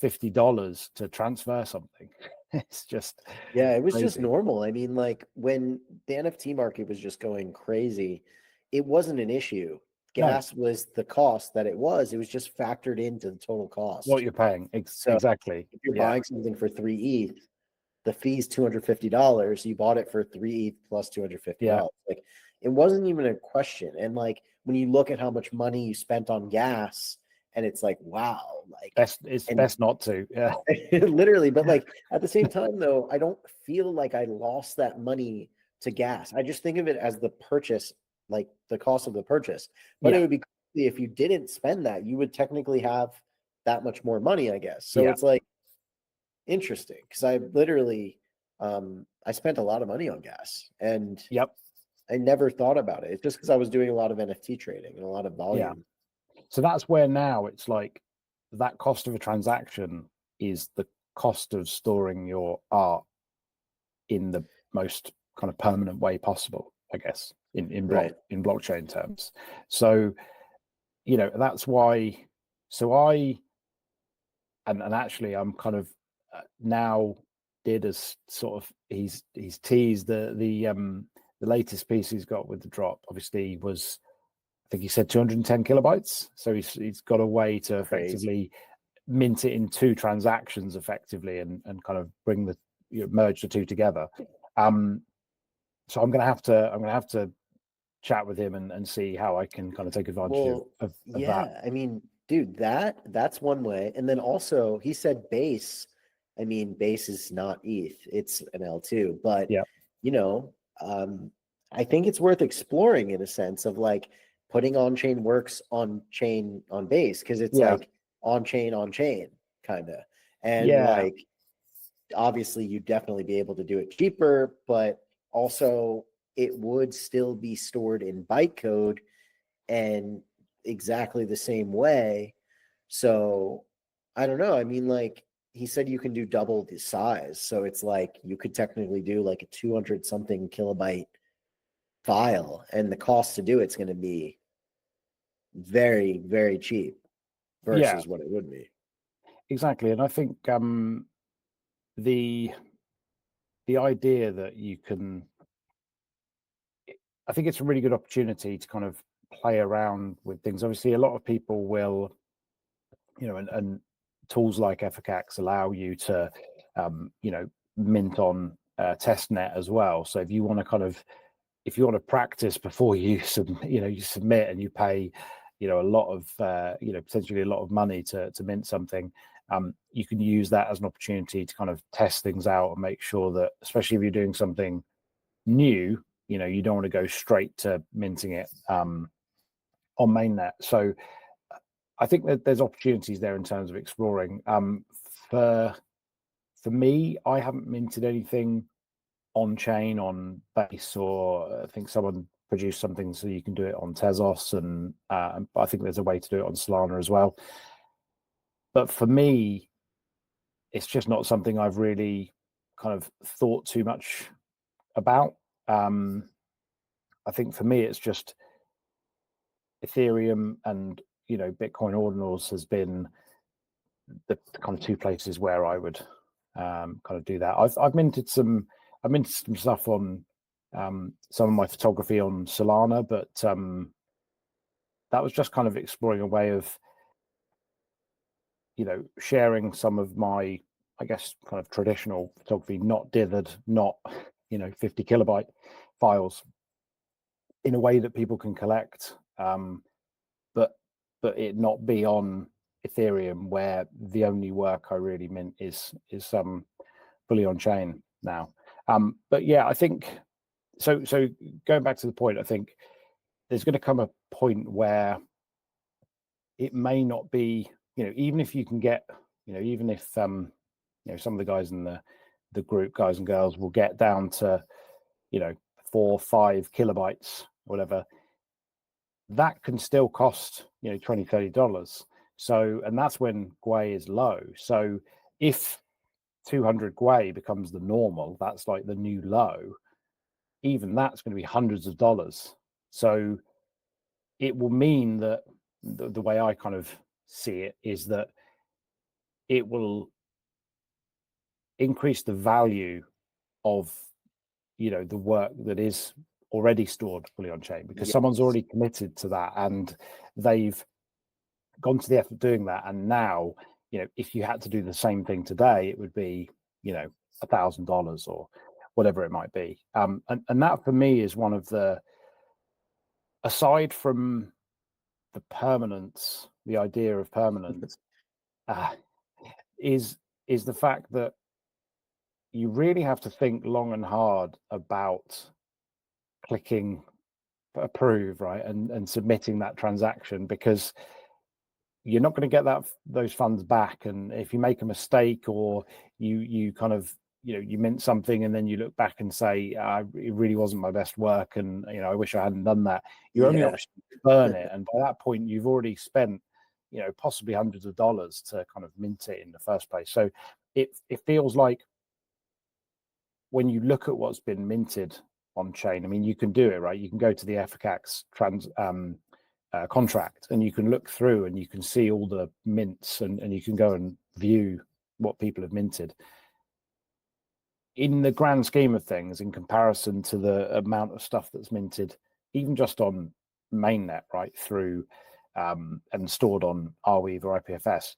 $50 to transfer something. It's just it was crazy. just normal. I mean, like when the NFT market was just going crazy, it wasn't an issue. Gas was the cost that it was just factored into the total cost. What you're paying. So exactly. if you're buying something for 3 ETH, the fee's $250. You bought it for 3 ETH plus $250. Like it wasn't even a question. And like when you look at how much money you spent on gas, and it's like, wow, like it's best not to. Yeah. Literally, but like at the same time though, I don't feel like I lost that money to gas. I just think of it as the purchase, like the cost of the purchase. But it would be crazy if you didn't spend that, you would technically have that much more money, I guess. So it's like interesting because I literally I spent a lot of money on gas, and I never thought about it. It's just because I was doing a lot of NFT trading and a lot of volume. So that's where now it's like that cost of a transaction is the cost of storing your art in the most kind of permanent way possible, I guess, in blockchain terms. So, you know, that's why. So and actually I'm kind of now did as sort of he's teased the latest piece he's got with the drop. Obviously was, I think he said 210 kilobytes. So he's got a way to effectively mint it in 2 transactions effectively and kind of bring the, you know, merge the 2 together. So I'm gonna have to chat with him and see how I can kind of take advantage of that. I mean, dude, that's one way. And then also he said base. I mean, base is not ETH, it's an L2, but you know, I think it's worth exploring in a sense of like putting on-chain works on chain on base, because it's like on-chain kind of. And like obviously you'd definitely be able to do it cheaper, but also it would still be stored in bytecode and exactly the same way. So I don't know. I mean, like he said, you can do double the size. So it's like you could technically do like a 200 something kilobyte file, and the cost to do it's going to be very, very cheap versus what it would be. Exactly. And I think the idea that you can, I think it's a really good opportunity to kind of play around with things. Obviously, a lot of people will, you know, and tools like Efficax allow you to, you know, mint on testnet as well. So if you want to practice before you you submit and you pay, you know, a lot of, you know, potentially a lot of money to mint something, you can use that as an opportunity to kind of test things out and make sure that, especially if you're doing something new, you know, you don't want to go straight to minting it on mainnet. So I think that there's opportunities there in terms of exploring. For me, I haven't minted anything on chain on base, or I think someone produced something so you can do it on Tezos, and I think there's a way to do it on Solana as well. But for me, it's just not something I've really kind of thought too much about. I think for me, it's just Ethereum and, you know, Bitcoin ordinals has been the kind of 2 places where I would kind of do that. I've minted some stuff on some of my photography on Solana, but that was just kind of exploring a way of, you know, sharing some of my, I guess, kind of traditional photography, not dithered, not, you know, 50 kilobyte files, in a way that people can collect, but it not be on Ethereum, where the only work I really mint is fully on chain now. But yeah, I think so going back to the point, I think there's going to come a point where it may not be, you know, even if you can get even if some of the guys in the group, guys and girls, will get down to 4 or 5 kilobytes, whatever, that can still cost $20-$30. So, and that's when GWI is low. So if 200 GWI becomes the normal, that's like the new low, even that's going to be hundreds of dollars. So it will mean that the way I kind of see it is that it will increase the value of the work that is already stored fully on chain, because someone's already committed to that and they've gone to the effort of doing that. And now, if you had to do the same thing today, it would be $1,000 or whatever it might be. And that for me is one of the, aside from the permanence, the idea of permanence, is the fact that you really have to think long and hard about clicking approve, right, and submitting that transaction, because you're not going to get those funds back. And if you make a mistake, or you kind of you mint something and then you look back and say, it really wasn't my best work, and I wish I hadn't done that, your only option is to burn it. And by that point you've already spent possibly hundreds of dollars to kind of mint it in the first place. So it feels like, when you look at what's been minted on chain, I mean, you can do it, right? You can go to the Efficax contract and you can look through and you can see all the mints, and you can go and view what people have minted. In the grand scheme of things, in comparison to the amount of stuff that's minted, even just on mainnet, right, through and stored on Arweave or IPFS,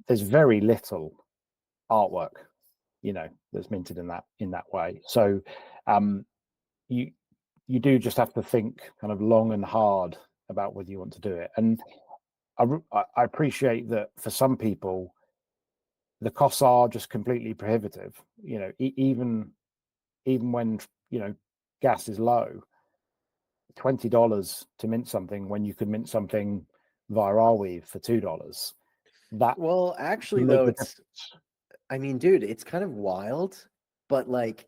there's very little artwork that's minted in that way. So you do just have to think kind of long and hard about whether you want to do it. And I appreciate that for some people the costs are just completely prohibitive. Even when gas is low, $20 to mint something when you could mint something via Arweave for $2. That, well, actually though, I mean, dude, it's kind of wild, but like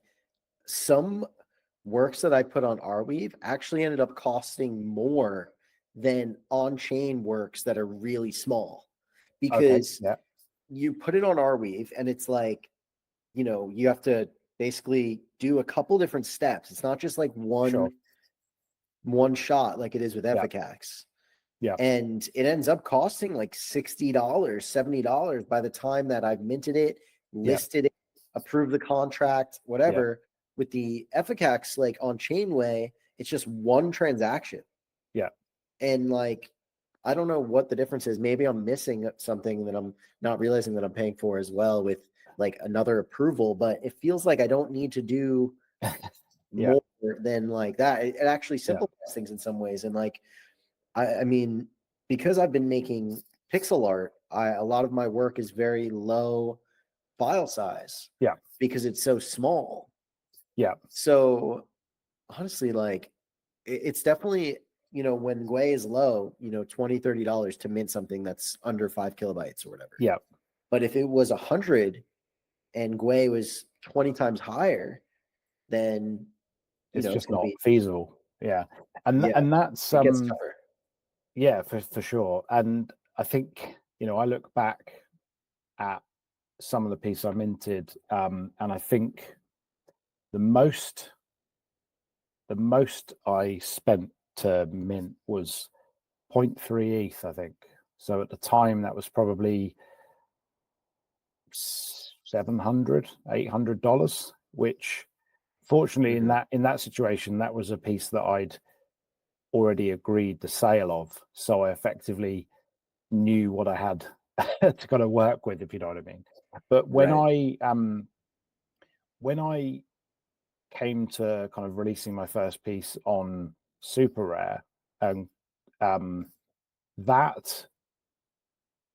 some works that I put on Arweave actually ended up costing more than on-chain works that are really small, because you put it on Arweave and it's like, you have to basically do a couple different steps. It's not just like one shot like it is with Efficax. And it ends up costing like $60, $70 by the time that I've minted it, listed it, approved the contract, whatever. With the Efficax, like on Chainway, it's just one transaction. And like, I don't know what the difference is. Maybe I'm missing something that I'm not realizing that I'm paying for as well, with like another approval, but it feels like I don't need to do more than like that. It actually simplifies things in some ways. And like, I mean, because I've been making pixel art, a lot of my work is very low file size. Because it's so small. So honestly, like, it's definitely, when GWI is low, $20-$30 to mint something that's under 5 kilobytes or whatever. But if it was 100 and GWI was 20 times higher, then it's just not feasible. And that's it gets tougher. For sure. And I think I look back at some of the pieces I minted, and I think the most I spent to mint was 0.3 ETH, I think. So at the time that was probably $700-$800, which fortunately in that situation, that was a piece that I'd already agreed the sale of, so I effectively knew what I had to kind of work with, if you know what I mean. But when I came to kind of releasing my first piece on Super Rare, and that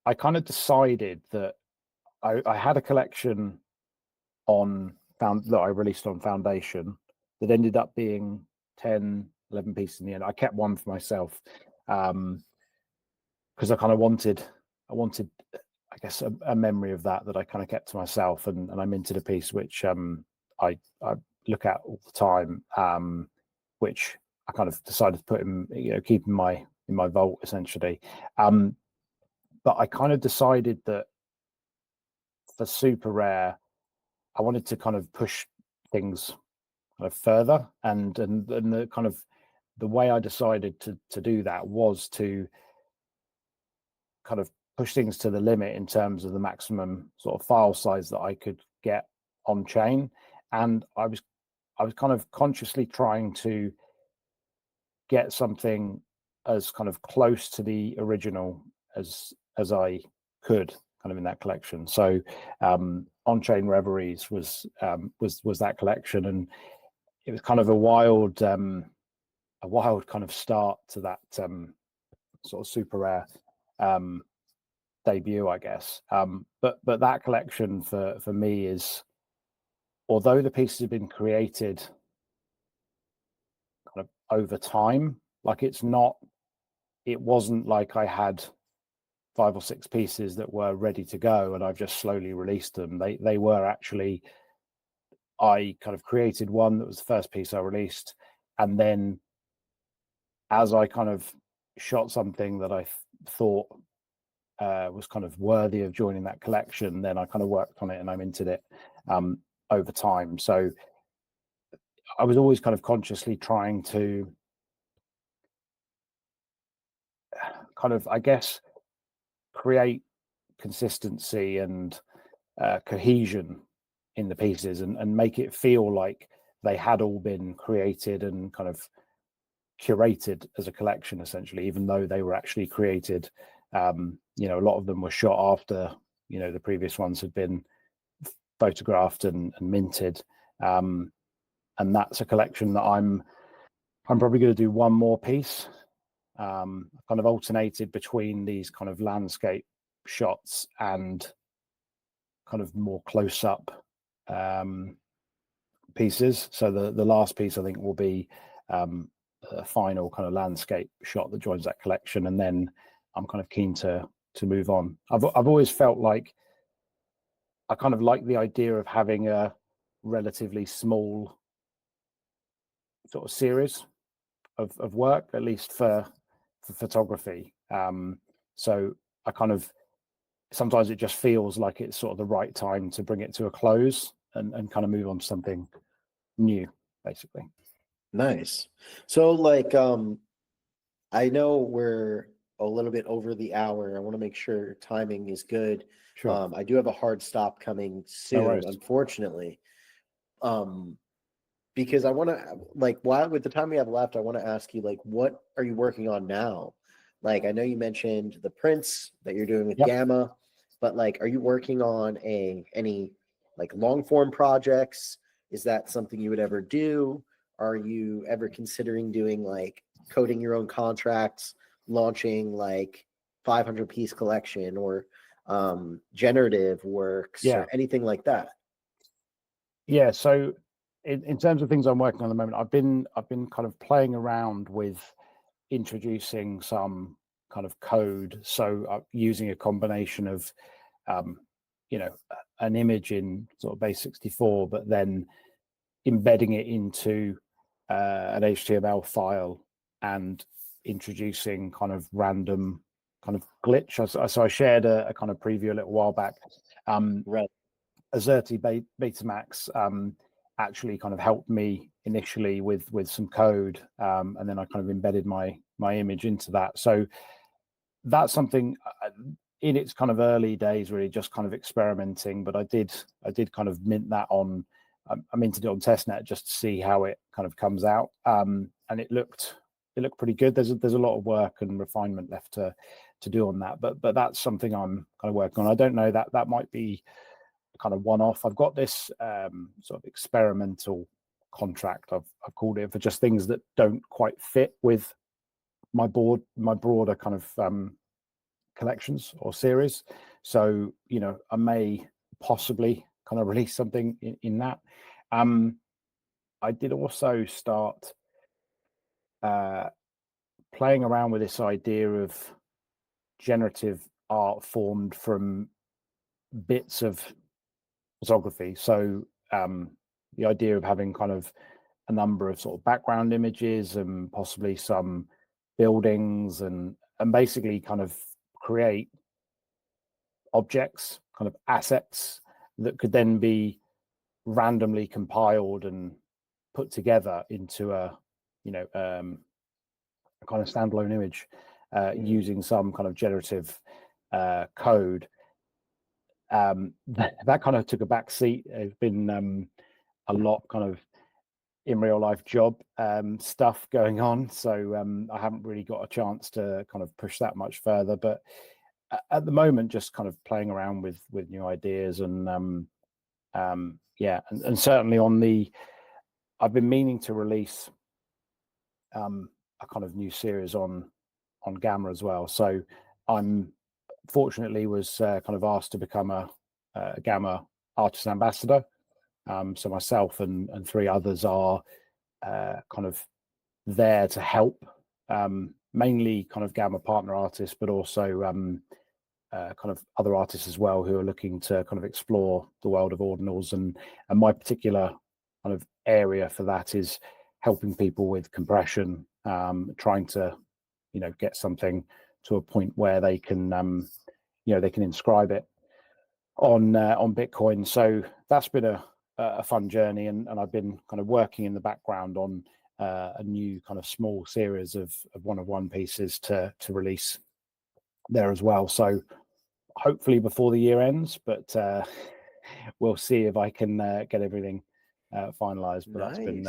I kind of decided that I had a collection that I released on Foundation that ended up being 10, 11 pieces in the end. I kept one for myself because I kind of wanted I guess a memory of that I kind of kept to myself, and I minted a piece which I look at all the time, which I kind of decided to put in, keep in my vault essentially. But I kind of decided that for super rare, I wanted to kind of push things kind of further, and the kind of the way I decided to do that was to kind of push things to the limit in terms of the maximum sort of file size that I could get on chain. And I was kind of consciously trying to get something as kind of close to the original as I could, kind of in that collection. So On-Chain Reveries was that collection, and it was kind of a wild kind of start to that sort of super rare debut, I guess. But that collection for me is, although the pieces have been created kind of over time, like it wasn't like I had 5 or 6 pieces that were ready to go and I've just slowly released them. They were actually, I kind of created one that was the first piece I released, and then as I kind of shot something that I thought was kind of worthy of joining that collection, then I kind of worked on it and I minted it over time. So I was always kind of consciously trying to kind of, I guess, create consistency and cohesion in the pieces, and make it feel like they had all been created and kind of curated as a collection, essentially, even though they were actually created. A lot of them were shot after, the previous ones had been photographed and minted. And that's a collection that I'm probably going to do one more piece. Kind of alternated between these kind of landscape shots and kind of more close-up pieces. So the last piece, I think, will be a final kind of landscape shot that joins that collection, and then I'm kind of keen to move on. I've always felt like I kind of like the idea of having a relatively small sort of series of work, at least for photography. So I kind of, sometimes it just feels like it's sort of the right time to bring it to a close and kind of move on to something new, basically. Nice. So like I know we're a little bit over the hour. I want to make sure timing is good. Sure. I do have a hard stop coming soon, unfortunately. Because I want to, like, while with the time we have left, I want to ask you, like, what are you working on now? Like, I know you mentioned the prints that you're doing with Gamma, but like, are you working on any like long form projects? Is that something you would ever do? Are you ever considering doing like coding your own contracts, launching like 500 piece collection, or generative works, or anything like that? Yeah. So in terms of things I'm working on at the moment, I've been kind of playing around with introducing some kind of code. So using a combination of, an image in sort of base64, but then embedding it into an HTML file and introducing kind of random kind of glitch. So I shared a kind of preview a little while back. Right. Azerty Betamax actually kind of helped me initially with some code, and then I kind of embedded my image into that. So that's something in its kind of early days, really just kind of experimenting. But I did kind of mint that on. I minted it on testnet just to see how it kind of comes out, and it looked pretty good. There's a lot of work and refinement left to do on that, but that's something I'm kind of working on. I don't know, that might be kind of one-off. I've got this sort of experimental contract, I've called it, for just things that don't quite fit with my broader kind of collections or series. So I may possibly kind of release something in that. I did also start playing around with this idea of generative art formed from bits of photography. So the idea of having kind of a number of sort of background images and possibly some buildings and basically kind of create objects, kind of assets that could then be randomly compiled and put together into a kind of standalone image using some kind of generative code. That kind of took a back seat. There's been a lot kind of in real life job stuff going on, so I haven't really got a chance to kind of push that much further, but at the moment just kind of playing around with new ideas and and certainly on the I've been meaning to release a kind of new series on Gamma as well. So I'm fortunately was kind of asked to become a Gamma artist ambassador. So myself and three others are kind of there to help, mainly kind of Gamma partner artists, but also kind of other artists as well who are looking to kind of explore the world of ordinals. And my particular kind of area for that is helping people with compression, trying to get something to a point where they can they can inscribe it on Bitcoin. So that's been a fun journey, and I've been kind of working in the background on a new kind of small series of one-of-one pieces to release there as well. So hopefully before the year ends, but we'll see if I can get everything finalized. But Nice. That's been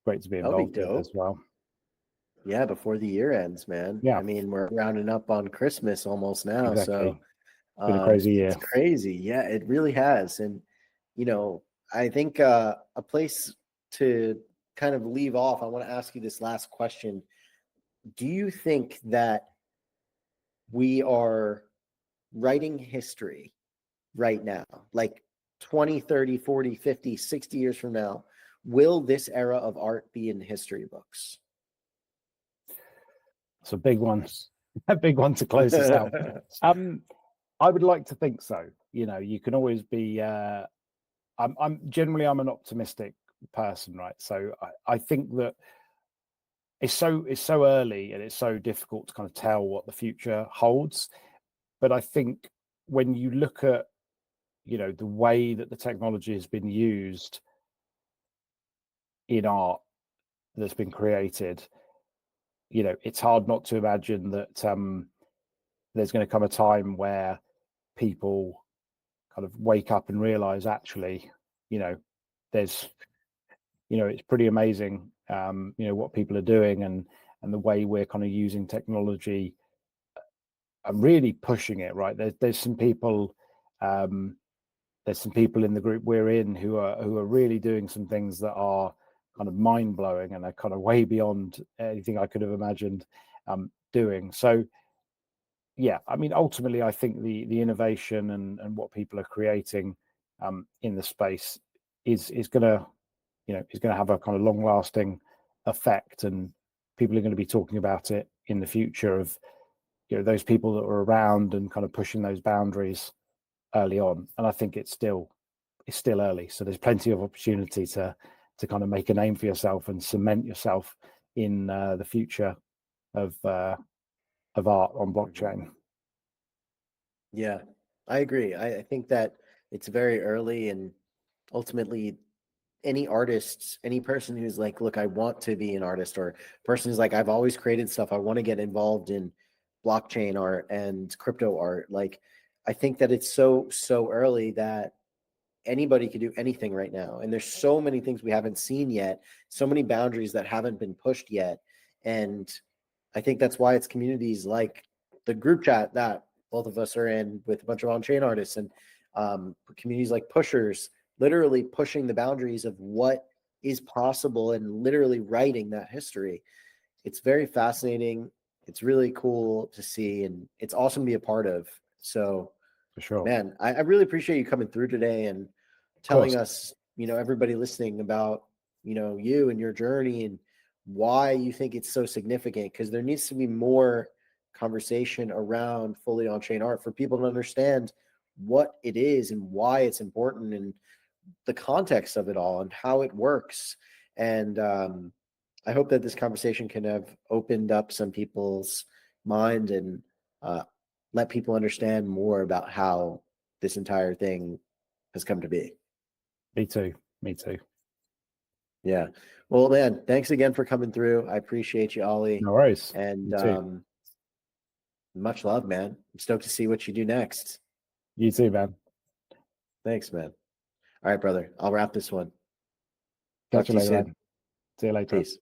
great to be That'll be involved with dope as well. Yeah, before the year ends, man. Yeah. I mean, we're rounding up on Christmas almost now. Exactly. So It's been a crazy year. it's crazy. Yeah, it really has. And, I think a place to kind of leave off, I want to ask you this last question. Do you think that we are writing history right now, like 20, 30, 40, 50, 60 years from now? Will this era of art be in history books? It's a big one, a big one to close this out. I would like to think so. You can always be. I'm an optimistic person, right? So I think that it's so early and it's so difficult to kind of tell what the future holds. But I think when you look at the way that the technology has been used in art that's been created, it's hard not to imagine that there's going to come a time where people kind of wake up and realize actually, there's, it's pretty amazing, what people are doing and the way we're kind of using technology and really pushing it, right? There's some people, in the group we're in who are really doing some things that are kind of mind blowing and are kind of way beyond anything I could have imagined doing. So, yeah, I mean, ultimately, I think the innovation and what people are creating in the space is going to, is going to have a kind of long lasting effect, and people are going to be talking about it in the future of, those people that were around and kind of pushing those boundaries early on. And I think it's still early, so there's plenty of opportunity to kind of make a name for yourself and cement yourself in the future of art on blockchain. Yeah, I agree. I think that it's very early, and ultimately any artists, any person who's like, look, I want to be an artist, or person who's like, I've always created stuff, I want to get involved in blockchain art and crypto art. Like, I think that it's so early that anybody could do anything right now. And there's so many things we haven't seen yet, so many boundaries that haven't been pushed yet. And I think that's why it's communities like the group chat that both of us are in with a bunch of on-chain artists, and communities like Pushers, literally pushing the boundaries of what is possible and literally writing that history. It's very fascinating. It's really cool to see, and it's awesome to be a part of. So, For sure, man, I really appreciate you coming through today and telling us, everybody listening about, you and your journey and why you think it's so significant, because there needs to be more conversation around fully on-chain art for people to understand what it is and why it's important and the context of it all and how it works. And I hope that this conversation can have opened up some people's mind and let people understand more about how this entire thing has come to be. Me too. Me too. Yeah. Well, man, thanks again for coming through. I appreciate you, Ollie. No worries. And You too. much love, man. I'm stoked to see what you do next. You too, man. Thanks, man. All right, brother. I'll wrap this one. Talk Catch to you you later, soon. man. See you later. Peace.